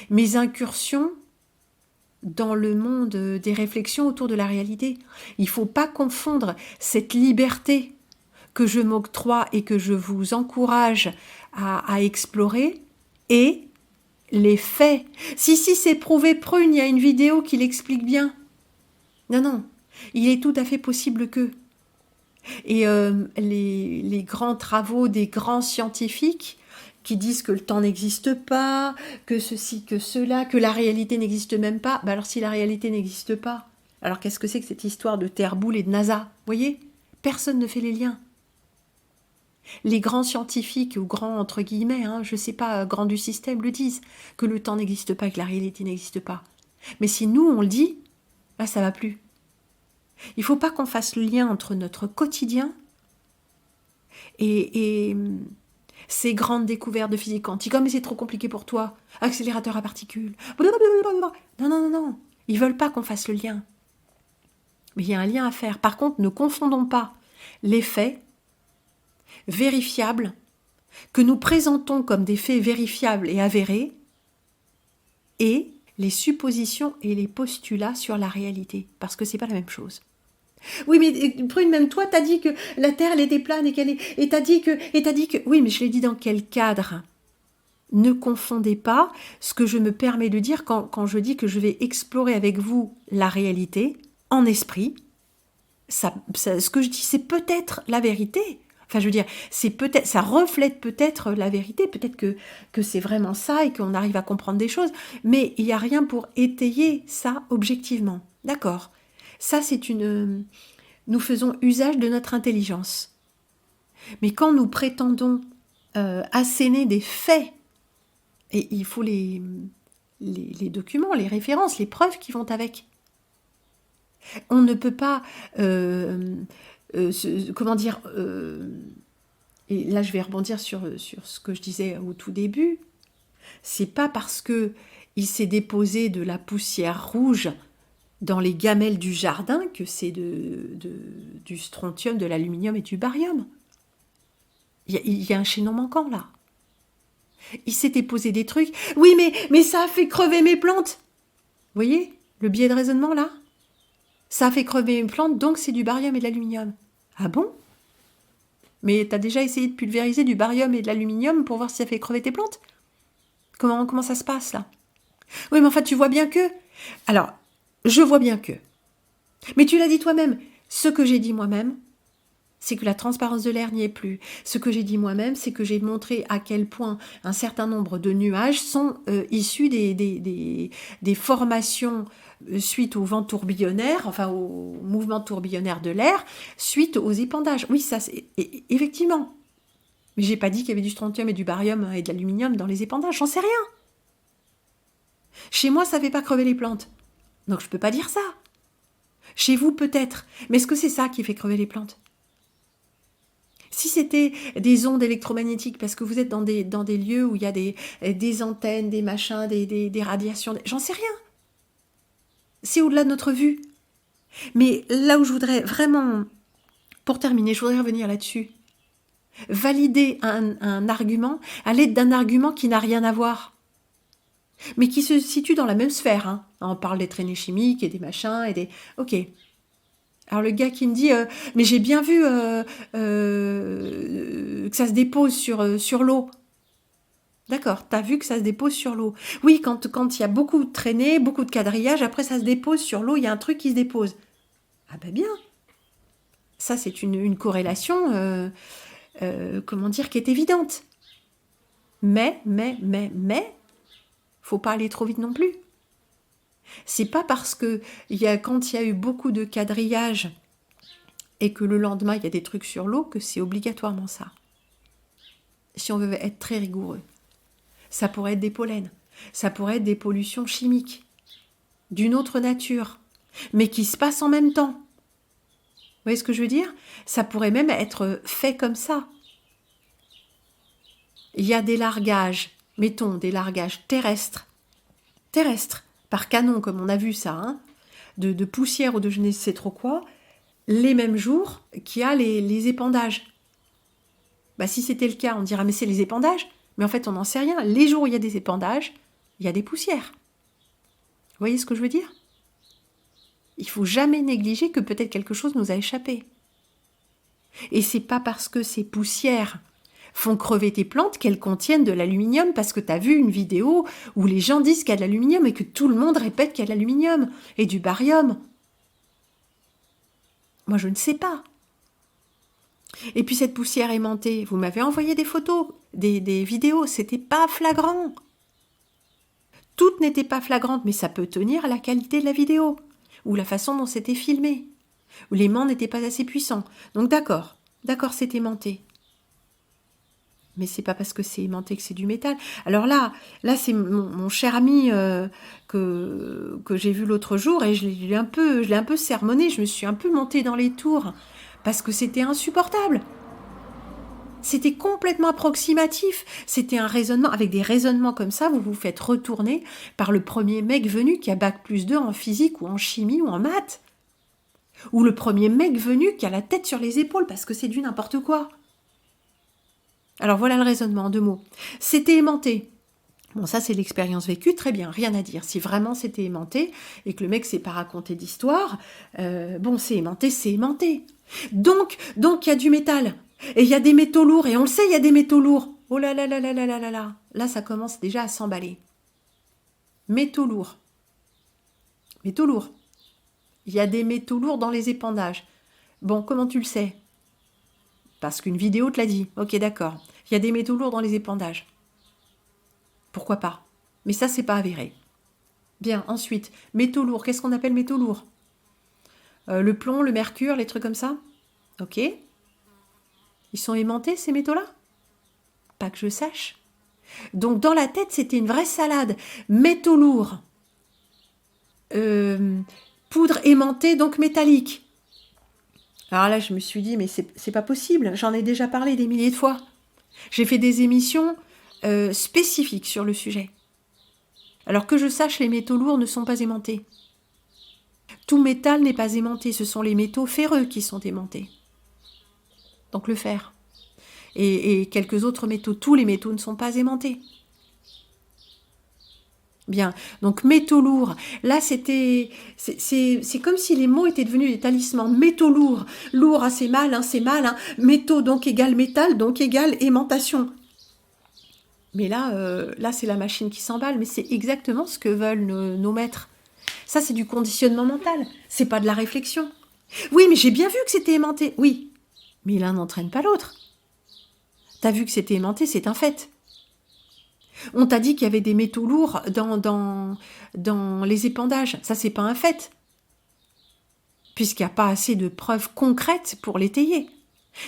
mes incursions dans le monde des réflexions autour de la réalité. Il ne faut pas confondre cette liberté que je m'octroie et que je vous encourage à explorer et les faits. Si, c'est prouvé, Prune, il y a une vidéo qui l'explique bien. Non, il est tout à fait possible que. Et les grands travaux des grands scientifiques qui disent que le temps n'existe pas, que ceci, que cela, que la réalité n'existe même pas, alors si la réalité n'existe pas, alors qu'est-ce que c'est que cette histoire de Terre boule et de NASA? Vous voyez? Personne ne fait les liens. Les grands scientifiques, ou grands entre guillemets, je sais pas, grands du système le disent, que le temps n'existe pas, que la réalité n'existe pas. Mais si nous on le dit, là ça va plus. Il ne faut pas qu'on fasse le lien entre notre quotidien et ces grandes découvertes de physique quantique. Oh, mais c'est trop compliqué pour toi. Accélérateur à particules. Non. Ils ne veulent pas qu'on fasse le lien. Mais il y a un lien à faire. Par contre, ne confondons pas les faits vérifiables que nous présentons comme des faits vérifiables et avérés et les suppositions et les postulats sur la réalité. Parce que ce n'est pas la même chose. Oui, mais Prune, même toi, t'as dit que la Terre, elle était plane et t'as dit que... Oui, mais je l'ai dit dans quel cadre? Ne confondez pas ce que je me permets de dire quand je dis que je vais explorer avec vous la réalité en esprit. Ce que je dis, c'est peut-être la vérité. Enfin, je veux dire, c'est peut-être, ça reflète peut-être la vérité. Peut-être que c'est vraiment ça et qu'on arrive à comprendre des choses. Mais il n'y a rien pour étayer ça objectivement. D'accord? Ça, nous faisons usage de notre intelligence. Mais quand nous prétendons asséner des faits, et il faut les documents, les références, les preuves qui vont avec. On ne peut pas, comment dire, et là je vais rebondir sur ce que je disais au tout début, c'est pas parce que il s'est déposé de la poussière rouge dans les gamelles du jardin que c'est du strontium, de l'aluminium et du barium. Il y a un chaînon manquant là. Il s'était posé des trucs. Oui, mais ça a fait crever mes plantes. Vous voyez le biais de raisonnement là? Ça a fait crever mes plantes, donc c'est du barium et de l'aluminium. Ah bon? Mais t'as déjà essayé de pulvériser du barium et de l'aluminium pour voir si ça fait crever tes plantes? Comment ça se passe là? Oui, mais enfin, tu vois bien que... Alors, je vois bien que... Mais tu l'as dit toi-même. Ce que j'ai dit moi-même, c'est que la transparence de l'air n'y est plus. Ce que j'ai dit moi-même, c'est que j'ai montré à quel point un certain nombre de nuages sont issus des formations suite au vent tourbillonnaire, enfin au mouvement tourbillonnaire de l'air, suite aux épandages. Oui, ça, c'est effectivement. Mais j'ai pas dit qu'il y avait du strontium et du barium et de l'aluminium dans les épandages, j'en sais rien. Chez moi, ça fait pas crever les plantes. Donc je peux pas dire ça. Chez vous, peut-être. Mais est-ce que c'est ça qui fait crever les plantes? Si c'était des ondes électromagnétiques, parce que vous êtes dans des lieux où il y a des antennes, des machins, des radiations, j'en sais rien. C'est au-delà de notre vue. Mais là où je voudrais vraiment, pour terminer, je voudrais revenir là-dessus. Valider un argument à l'aide d'un argument qui n'a rien à voir, mais qui se situe dans la même sphère. Hein. On parle des traînées chimiques et des machins et des... Ok. Alors le gars qui me dit mais j'ai bien vu que ça se dépose sur l'eau. D'accord, t'as vu que ça se dépose sur l'eau. Oui, quand il y a beaucoup de traînées, beaucoup de quadrillage, après ça se dépose sur l'eau, il y a un truc qui se dépose. Ah ben bien. Ça c'est une corrélation, comment dire, qui est évidente. Mais, faut pas aller trop vite non plus. C'est pas parce que quand il y a eu beaucoup de quadrillage et que le lendemain il y a des trucs sur l'eau que c'est obligatoirement ça. Si on veut être très rigoureux, ça pourrait être des pollens, ça pourrait être des pollutions chimiques d'une autre nature, mais qui se passent en même temps. Vous voyez ce que je veux dire? Ça pourrait même être fait comme ça. Il y a des largages, mettons des largages terrestres, par canon, comme on a vu ça, hein, de poussière ou de je ne sais trop quoi, les mêmes jours qu'il y a les épandages. Bah, si c'était le cas, on dira mais c'est les épandages. Mais en fait, on n'en sait rien. Les jours où il y a des épandages, il y a des poussières. Vous voyez ce que je veux dire? Il ne faut jamais négliger que peut-être quelque chose nous a échappé. Et c'est pas parce que ces poussières font crever tes plantes qu'elles contiennent de l'aluminium, parce que tu as vu une vidéo où les gens disent qu'il y a de l'aluminium et que tout le monde répète qu'il y a de l'aluminium et du barium. Moi, je ne sais pas. Et puis cette poussière aimantée, vous m'avez envoyé des photos, des vidéos, c'était pas flagrant. Toutes n'étaient pas flagrantes, mais ça peut tenir à la qualité de la vidéo, ou la façon dont c'était filmé, ou l'aimant n'était pas assez puissant. Donc d'accord, c'est aimanté. Mais c'est pas parce que c'est aimanté que c'est du métal. Alors là c'est mon cher ami que j'ai vu l'autre jour, et je l'ai un peu sermonné, je me suis un peu montée dans les tours, parce que c'était insupportable. C'était complètement approximatif. C'était un raisonnement. Avec des raisonnements comme ça, vous vous faites retourner par le premier mec venu qui a bac+2 en physique ou en chimie ou en maths. Ou le premier mec venu qui a la tête sur les épaules parce que c'est du n'importe quoi. Alors voilà le raisonnement en 2 mots. C'était aimanté. Bon, ça, c'est l'expérience vécue, très bien, rien à dire. Si vraiment c'était aimanté et que le mec s'est pas raconté d'histoire, bon, c'est aimanté, c'est aimanté. Donc, il y a du métal. Et il y a des métaux lourds, et on le sait, il y a des métaux lourds. Oh là là là là là là là là. Là, ça commence déjà à s'emballer. Métaux lourds. Métaux lourds. Il y a des métaux lourds dans les épandages. Bon, comment tu le sais? Parce qu'une vidéo te l'a dit. Ok, d'accord. Il y a des métaux lourds dans les épandages. Pourquoi pas? Mais ça, c'est pas avéré. Bien, ensuite, métaux lourds. Qu'est-ce qu'on appelle métaux lourds? Le plomb, le mercure, les trucs comme ça? Ok. Ils sont aimantés, ces métaux-là? Pas que je sache. Donc, dans la tête, c'était une vraie salade. Métaux lourds. Poudre aimantée, donc métallique. Alors là, je me suis dit, mais c'est pas possible. J'en ai déjà parlé des milliers de fois. J'ai fait des émissions spécifiques sur le sujet. Alors que je sache, les métaux lourds ne sont pas aimantés. Tout métal n'est pas aimanté, ce sont les métaux ferreux qui sont aimantés. Donc le fer. Et quelques autres métaux. Tous les métaux ne sont pas aimantés. Bien, donc métaux lourds. Là, c'est comme si les mots étaient devenus des talismans. Métaux lourds. Lourd, ah, c'est mal, hein, c'est mal. Hein. Métaux, donc égale métal, donc égale aimantation. Mais là c'est la machine qui s'emballe, mais c'est exactement ce que veulent nos maîtres. Ça, c'est du conditionnement mental. C'est pas de la réflexion. Oui, mais j'ai bien vu que c'était aimanté. Oui, mais l'un n'entraîne pas l'autre. T'as vu que c'était aimanté, c'est un fait. On t'a dit qu'il y avait des métaux lourds dans les épandages. Ça, c'est pas un fait. Puisqu'il n'y a pas assez de preuves concrètes pour l'étayer.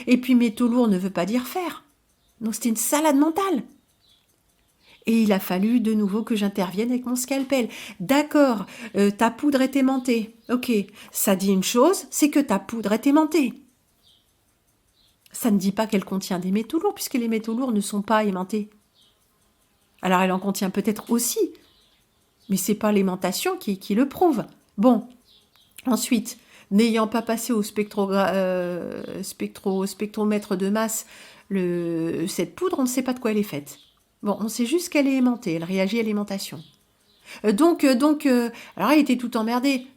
Et puis, métaux lourds ne veut pas dire fer. Donc, c'était une salade mentale. Et il a fallu de nouveau que j'intervienne avec mon scalpel. D'accord, ta poudre est aimantée. Ok, ça dit une chose, c'est que ta poudre est aimantée. Ça ne dit pas qu'elle contient des métaux lourds, puisque les métaux lourds ne sont pas aimantés. Alors elle en contient peut-être aussi, mais c'est pas l'aimantation qui le prouve. Bon, ensuite, n'ayant pas passé au spectromètre de masse cette poudre, on ne sait pas de quoi elle est faite. Bon, on sait juste qu'elle est aimantée, elle réagit à l'aimantation. Donc, alors il était tout emmerdé.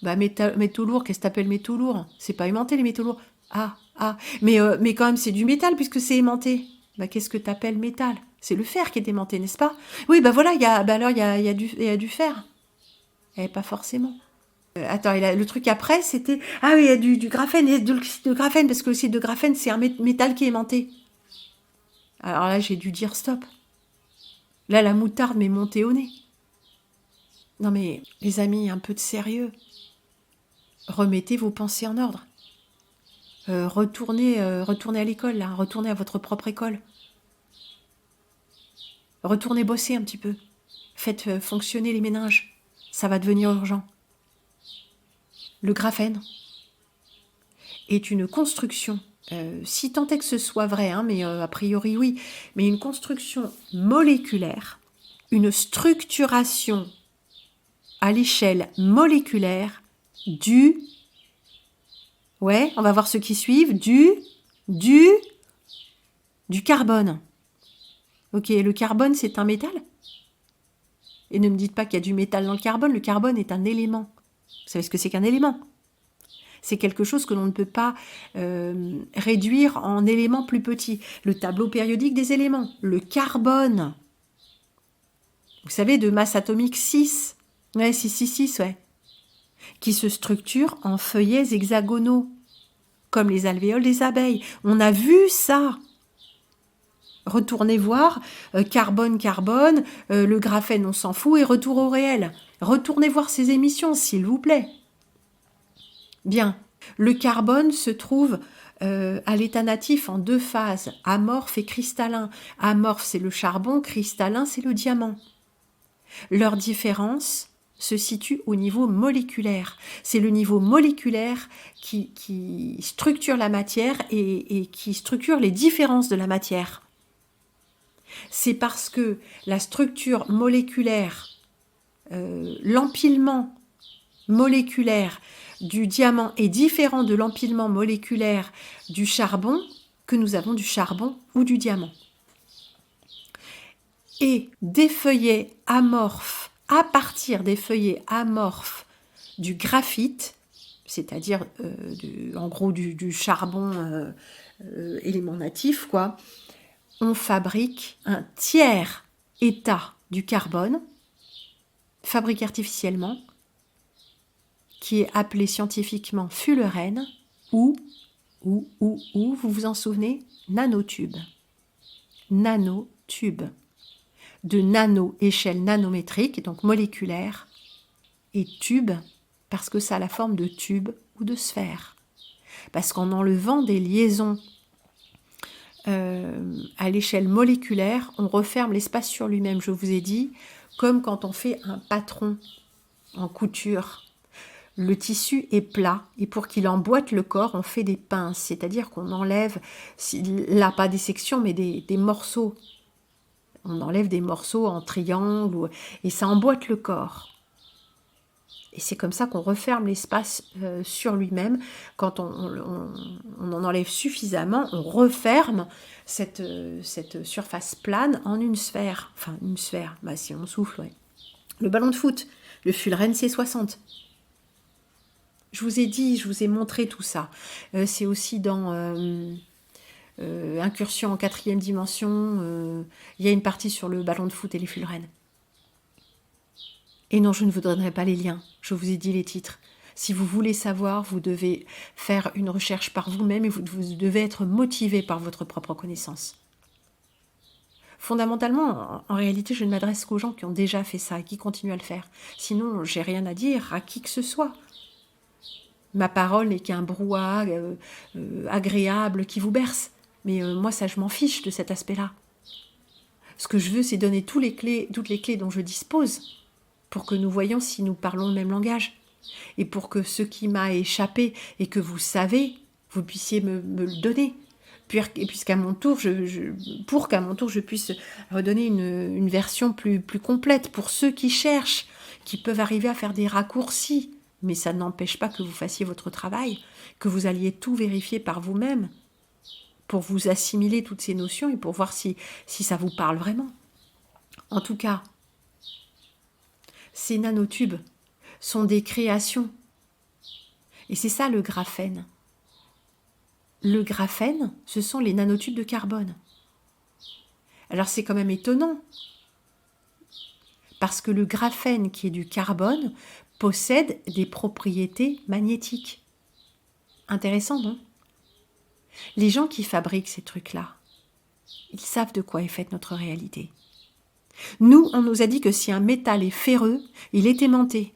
Bah, métaux lourds, qu'est-ce que t'appelles métaux lourds? C'est pas aimanté les métaux lourds. Ah, mais quand même c'est du métal puisque c'est aimanté. Bah, qu'est-ce que t'appelles métal? C'est le fer qui est aimanté, n'est-ce pas? Oui, bah voilà, il y a du fer. Eh, pas forcément. Attends, le truc après, c'était... Ah oui, il y a du graphène, il y a de l'oxyde de graphène, parce que l'oxyde de graphène, c'est un métal qui est aimanté. Alors là, j'ai dû dire stop. Là, la moutarde m'est montée au nez. Non mais, les amis, un peu de sérieux. Remettez vos pensées en ordre. Retournez à l'école, là. Retournez à votre propre école. Retournez bosser un petit peu. Faites fonctionner les méninges. Ça va devenir urgent. Le graphène est une construction, si tant est que ce soit vrai, hein, mais a priori oui, mais une construction moléculaire, une structuration à l'échelle moléculaire ouais, on va voir ceux qui suivent, du carbone. Ok, le carbone, c'est un métal? Et ne me dites pas qu'il y a du métal dans le carbone est un élément. Vous savez ce que c'est qu'un élément? C'est quelque chose que l'on ne peut pas réduire en éléments plus petits. Le tableau périodique des éléments, le carbone. Vous savez, de masse atomique 6. Ouais, 6, ouais. Qui se structure en feuillets hexagonaux, comme les alvéoles des abeilles. On a vu ça. Retournez voir, carbone, le graphène, on s'en fout, et retour au réel. Retournez voir ces émissions, s'il vous plaît. Bien, le carbone se trouve à l'état natif en 2 phases, amorphe et cristallin. Amorphe, c'est le charbon, cristallin, c'est le diamant. Leur différence se situe au niveau moléculaire. C'est le niveau moléculaire qui structure la matière et qui structure les différences de la matière. C'est parce que la structure moléculaire, l'empilement moléculaire du diamant est différent de l'empilement moléculaire du charbon que nous avons du charbon ou du diamant. et des feuillets amorphes, à partir des feuillets amorphes du graphite, c'est-à-dire en gros du charbon élément natif, quoi, on fabrique un tiers état du carbone, fabriqué artificiellement, qui est appelé scientifiquement fullerène, ou, vous vous en souvenez, nanotube. Nanotube. De nano, échelle nanométrique, donc moléculaire, et tube, parce que ça a la forme de tube ou de sphère. Parce qu'en enlevant des liaisons à l'échelle moléculaire, on referme l'espace sur lui-même, je vous ai dit, comme quand on fait un patron en couture. Le tissu est plat et pour qu'il emboîte le corps, on fait des pinces, c'est-à-dire qu'on enlève, là pas des sections, mais des morceaux. On enlève des morceaux en triangle et ça emboîte le corps. Et c'est comme ça qu'on referme l'espace sur lui-même. Quand on en enlève suffisamment, on referme cette surface plane en une sphère. Enfin, une sphère, bah, si on souffle, ouais. Le ballon de foot, le Fullerène C60. Je vous ai dit, je vous ai montré tout ça. C'est aussi dans Incursion en 4e dimension. Il y a une partie sur le ballon de foot et les Fullerènes. Et non, je ne vous donnerai pas les liens. Je vous ai dit les titres. Si vous voulez savoir, vous devez faire une recherche par vous-même et vous devez être motivé par votre propre connaissance. Fondamentalement, en réalité, je ne m'adresse qu'aux gens qui ont déjà fait ça et qui continuent à le faire. Sinon, j'ai rien à dire à qui que ce soit. Ma parole n'est qu'un brouhaha agréable qui vous berce. Mais moi, ça, je m'en fiche de cet aspect-là. Ce que je veux, c'est donner toutes les clés dont je dispose pour que nous voyions si nous parlons le même langage. Et pour que ce qui m'a échappé et que vous savez, vous puissiez me le donner. Puisqu'à mon tour, pour qu'à mon tour, je puisse redonner une version plus complète pour ceux qui cherchent, qui peuvent arriver à faire des raccourcis. Mais ça n'empêche pas que vous fassiez votre travail, que vous alliez tout vérifier par vous-même pour vous assimiler toutes ces notions et pour voir si ça vous parle vraiment. En tout cas, ces nanotubes sont des créations. Et c'est ça le graphène. Le graphène, ce sont les nanotubes de carbone. Alors c'est quand même étonnant, parce que le graphène qui est du carbone possède des propriétés magnétiques. Intéressant, non ? Les gens qui fabriquent ces trucs-là, ils savent de quoi est faite notre réalité. Nous, on nous a dit que si un métal est ferreux, il est aimanté.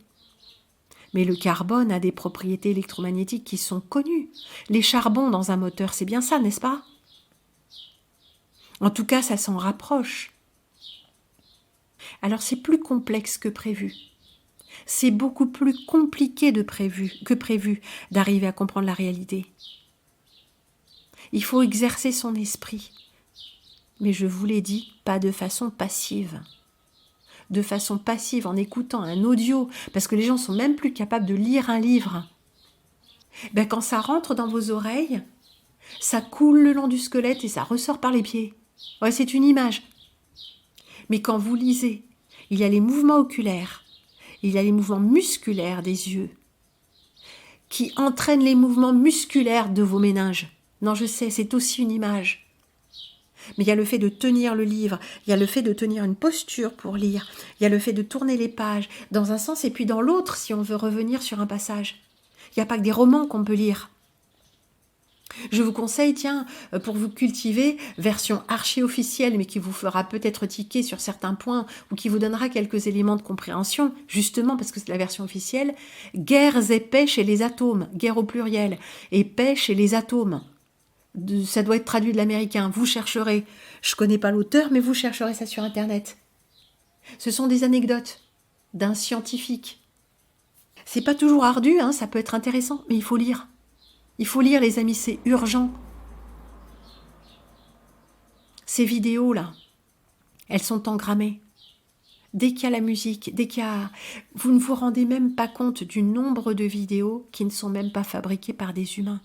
Mais le carbone a des propriétés électromagnétiques qui sont connues. Les charbons dans un moteur, c'est bien ça, n'est-ce pas ? En tout cas, ça s'en rapproche. Alors c'est plus complexe que prévu. C'est beaucoup plus compliqué que prévu d'arriver à comprendre la réalité. Il faut exercer son esprit. Mais je vous l'ai dit, pas de façon passive. De façon passive en écoutant un audio, parce que les gens sont même plus capables de lire un livre. Ben, quand ça rentre dans vos oreilles, ça coule le long du squelette et ça ressort par les pieds. Ouais, c'est une image. Mais quand vous lisez, il y a les mouvements oculaires, il y a les mouvements musculaires des yeux, qui entraînent les mouvements musculaires de vos méninges. Non, je sais, c'est aussi une image. Mais il y a le fait de tenir le livre, il y a le fait de tenir une posture pour lire, il y a le fait de tourner les pages dans un sens et puis dans l'autre si on veut revenir sur un passage. Il n'y a pas que des romans qu'on peut lire. Je vous conseille, tiens, pour vous cultiver, version archi-officielle, mais qui vous fera peut-être tiquer sur certains points ou qui vous donnera quelques éléments de compréhension, justement parce que c'est la version officielle, Guerres et paix chez les atomes, guerre au pluriel, et paix chez les atomes. Ça doit être traduit de l'américain, vous chercherez, je connais pas l'auteur, mais vous chercherez ça sur Internet. Ce sont des anecdotes d'un scientifique. C'est pas toujours ardu, hein, ça peut être intéressant, mais il faut lire. Il faut lire, les amis, c'est urgent. Ces vidéos-là, elles sont engrammées. Dès qu'il y a la musique, vous ne vous rendez même pas compte du nombre de vidéos qui ne sont même pas fabriquées par des humains.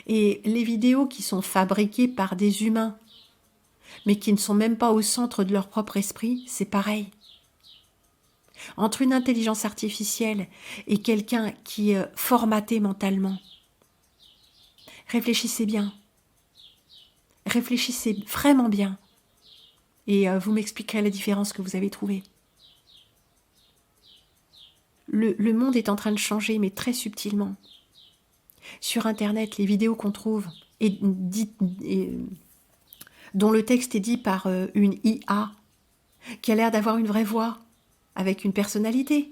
Et les vidéos qui sont fabriquées par des humains, mais qui ne sont même pas au centre de leur propre esprit, c'est pareil. Entre une intelligence artificielle et quelqu'un qui est formaté mentalement, réfléchissez bien. Réfléchissez vraiment bien. Et vous m'expliquerez la différence que vous avez trouvée. Le monde est en train de changer, mais très subtilement. Sur Internet, les vidéos qu'on trouve, dont le texte est dit par une IA, qui a l'air d'avoir une vraie voix, avec une personnalité.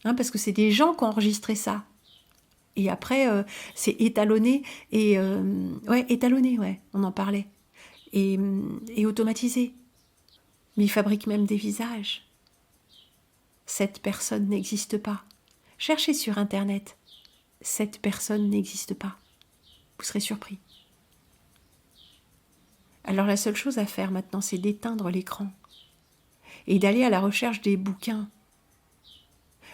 Parce que c'est des gens qui ont enregistré ça. Et après, c'est étalonné, on en parlait. Et automatisé. Mais ils fabriquent même des visages. Cette personne n'existe pas. Cherchez sur Internet. Cette personne n'existe pas. Vous serez surpris. Alors la seule chose à faire maintenant, c'est d'éteindre l'écran et d'aller à la recherche des bouquins.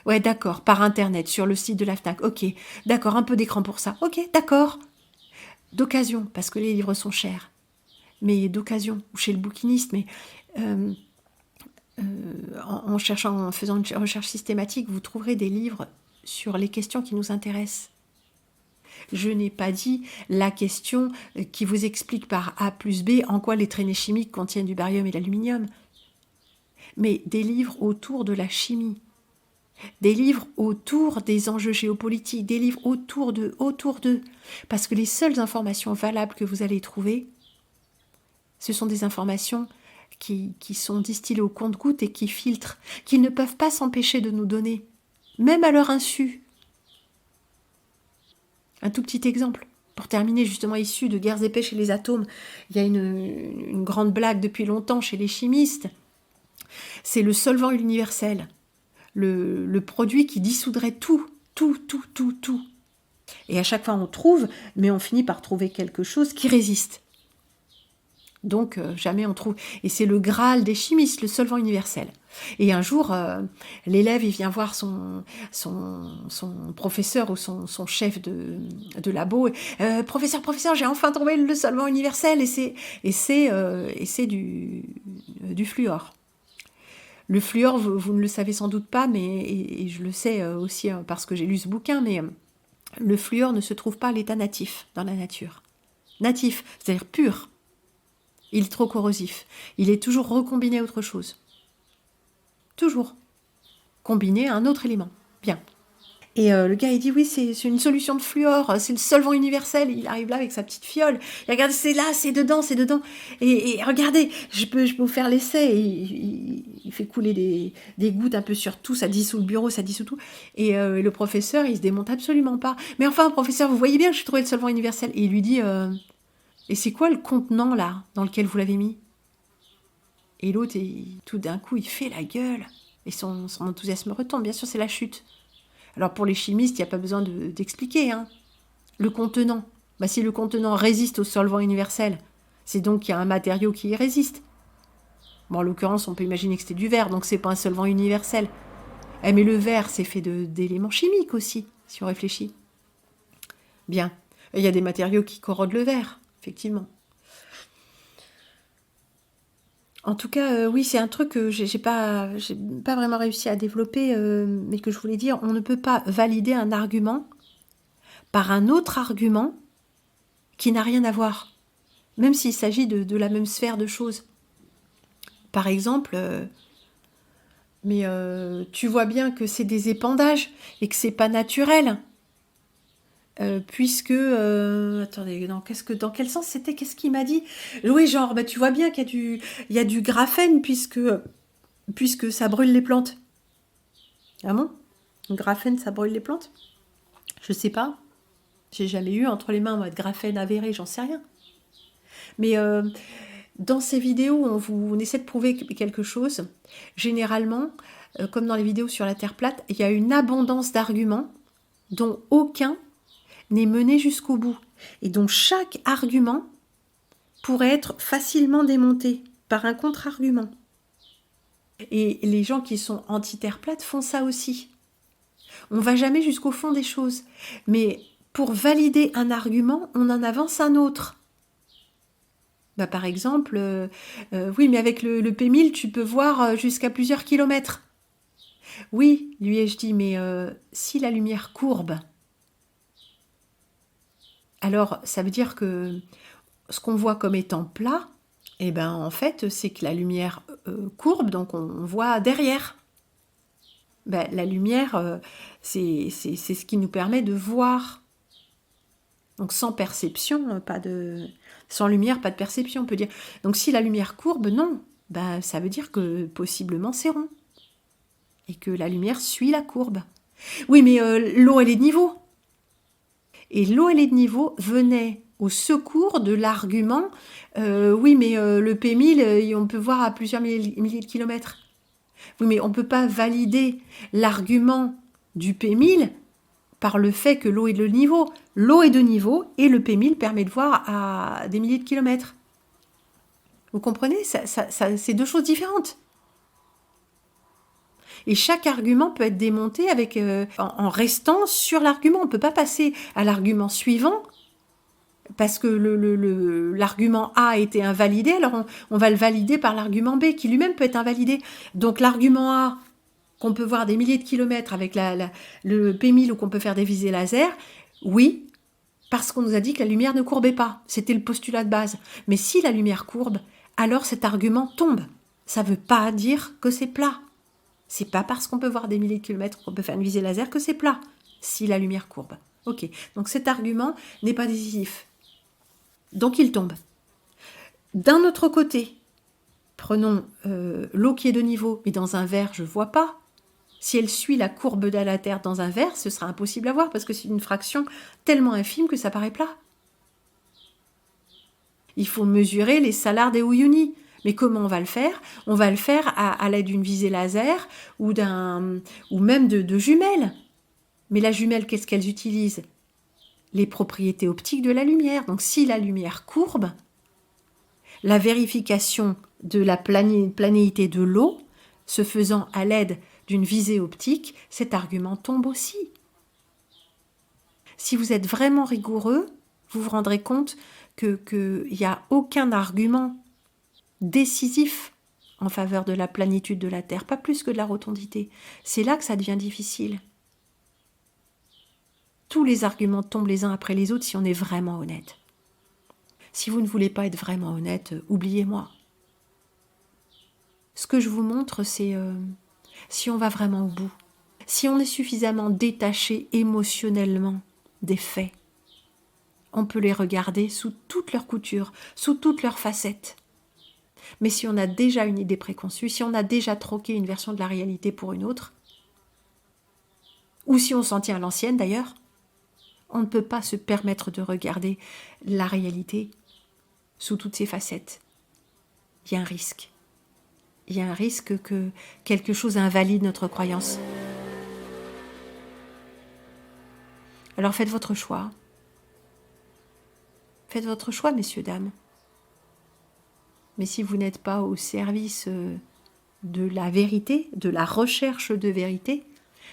Ouais, d'accord, par Internet, sur le site de la FNAC. Ok, d'accord, un peu d'écran pour ça. Ok, d'accord. D'occasion, parce que les livres sont chers. Mais d'occasion, ou chez le bouquiniste, mais en faisant une recherche systématique, vous trouverez des livres sur les questions qui nous intéressent. Je n'ai pas dit la question qui vous explique par A plus B en quoi les traînées chimiques contiennent du barium et de l'aluminium, mais des livres autour de la chimie, des livres autour des enjeux géopolitiques, des livres autour d'eux, parce que les seules informations valables que vous allez trouver, ce sont des informations qui sont distillées au compte-gouttes et qui filtrent, qu'ils ne peuvent pas s'empêcher de nous donner, même à leur insu. Un tout petit exemple, pour terminer, justement issu de Guerres et Paix chez les atomes. Il y a une grande blague depuis longtemps chez les chimistes. C'est le solvant universel, le produit qui dissoudrait tout. Et à chaque fois on trouve, mais on finit par trouver quelque chose qui résiste. Donc jamais on trouve. Et c'est le Graal des chimistes, le solvant universel. Et un jour, l'élève, il vient voir son professeur ou son chef de labo. Professeur, j'ai enfin trouvé le solvant universel et c'est du fluor. Le fluor, vous ne le savez sans doute pas, mais et je le sais aussi parce que j'ai lu ce bouquin, mais le fluor ne se trouve pas à l'état natif dans la nature. Natif, c'est-à-dire pur. Il est trop corrosif. Il est toujours recombiné à autre chose. Toujours. Combiné à un autre élément. Bien. Et le gars, il dit, oui, c'est une solution de fluor, c'est le solvant universel. Il arrive là avec sa petite fiole. Et regardez, c'est là, c'est dedans. Et regardez, je peux vous faire l'essai. Il fait couler des gouttes un peu sur tout, ça dissout le bureau, ça dissout tout. Et le professeur, il se démonte absolument pas. Mais enfin, professeur, vous voyez bien que j'ai trouvé le solvant universel. Et il lui dit, et c'est quoi le contenant, là, dans lequel vous l'avez mis? Et l'autre, tout d'un coup, il fait la gueule. Et son enthousiasme retombe. Bien sûr, c'est la chute. Alors, pour les chimistes, il n'y a pas besoin d'expliquer. Le contenant. Si le contenant résiste au solvant universel, c'est donc qu'il y a un matériau qui y résiste. Bon, en l'occurrence, on peut imaginer que c'était du verre, donc c'est pas un solvant universel. Mais le verre, c'est fait d'éléments chimiques aussi, si on réfléchit. Bien. Il y a des matériaux qui corrodent le verre, effectivement. En tout cas, oui, c'est un truc que j'ai pas vraiment réussi à développer, mais que je voulais dire, on ne peut pas valider un argument par un autre argument qui n'a rien à voir, même s'il s'agit de la même sphère de choses. Par exemple, tu vois bien que c'est des épandages et que c'est pas naturel. Puisque attendez, dans quel sens c'était, qu'est-ce qu'il m'a dit? Oui, genre tu vois bien qu'il y a du graphène puisque ça brûle les plantes. Ah bon? Le graphène, ça brûle les plantes? Je sais pas. J'ai jamais eu entre les mains de graphène avéré, j'en sais rien. Mais dans ces vidéos, on essaie de prouver quelque chose. Généralement, comme dans les vidéos sur la Terre plate, il y a une abondance d'arguments dont aucun n'est mené jusqu'au bout, et dont chaque argument pourrait être facilement démonté par un contre-argument. Et les gens qui sont anti-terre plate font ça aussi. On ne va jamais jusqu'au fond des choses, mais pour valider un argument, on en avance un autre. Bah, par exemple, oui, mais avec le P1000, tu peux voir jusqu'à plusieurs kilomètres. Oui, lui ai-je dit, mais si la lumière courbe, alors ça veut dire que ce qu'on voit comme étant plat, eh ben, en fait, c'est que la lumière courbe, donc on voit derrière. Ben, la lumière, c'est ce qui nous permet de voir. Donc sans perception, sans lumière, pas de perception, on peut dire. Donc si la lumière courbe, non, ben, ça veut dire que possiblement c'est rond. Et que la lumière suit la courbe. Oui, mais l'eau, elle est de niveau. Et l'eau, elle est de niveau venait au secours de l'argument oui, mais le P1000, on peut voir à plusieurs milliers de kilomètres. Oui, mais on ne peut pas valider l'argument du P1000 par le fait que l'eau est de niveau. L'eau est de niveau et le P1000 permet de voir à des milliers de kilomètres. Vous comprenez, c'est deux choses différentes. Et chaque argument peut être démonté en restant sur l'argument. On ne peut pas passer à l'argument suivant parce que l'argument A a été invalidé, alors on va le valider par l'argument B qui lui-même peut être invalidé. Donc l'argument A, qu'on peut voir des milliers de kilomètres avec le P1000 ou qu'on peut faire des visées laser, oui, parce qu'on nous a dit que la lumière ne courbait pas. C'était le postulat de base. Mais si la lumière courbe, alors cet argument tombe. Ça ne veut pas dire que c'est plat. C'est pas parce qu'on peut voir des milliers de kilomètres qu'on peut faire une visée laser que c'est plat, si la lumière courbe. Ok, donc cet argument n'est pas décisif. Donc il tombe. D'un autre côté, prenons l'eau qui est de niveau, mais dans un verre, je ne vois pas. Si elle suit la courbe de la Terre dans un verre, ce sera impossible à voir parce que c'est une fraction tellement infime que ça paraît plat. Il faut mesurer les salars des Uyuni. Mais comment on va le faire? On va le faire à l'aide d'une visée laser ou même de jumelles. Mais la jumelle, qu'est-ce qu'elles utilisent? Les propriétés optiques de la lumière. Donc si la lumière courbe, la vérification de la planéité de l'eau se faisant à l'aide d'une visée optique, cet argument tombe aussi. Si vous êtes vraiment rigoureux, vous vous rendrez compte qu'il n'y a aucun argument décisif en faveur de la planitude de la Terre, pas plus que de la rotondité. C'est là que ça devient difficile. Tous les arguments tombent les uns après les autres si on est vraiment honnête. Si vous ne voulez pas être vraiment honnête, oubliez-moi. Ce que je vous montre, c'est si on va vraiment au bout, si on est suffisamment détaché émotionnellement des faits, on peut les regarder sous toutes leurs coutures, sous toutes leurs facettes. Mais si on a déjà une idée préconçue, si on a déjà troqué une version de la réalité pour une autre, ou si on s'en tient à l'ancienne d'ailleurs, on ne peut pas se permettre de regarder la réalité sous toutes ses facettes. Il y a un risque. Il y a un risque que quelque chose invalide notre croyance. Alors faites votre choix. Faites votre choix, messieurs, dames. Mais si vous n'êtes pas au service de la vérité, de la recherche de vérité,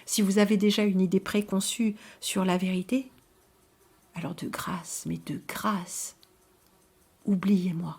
si vous avez déjà une idée préconçue sur la vérité, alors de grâce, mais de grâce, oubliez-moi.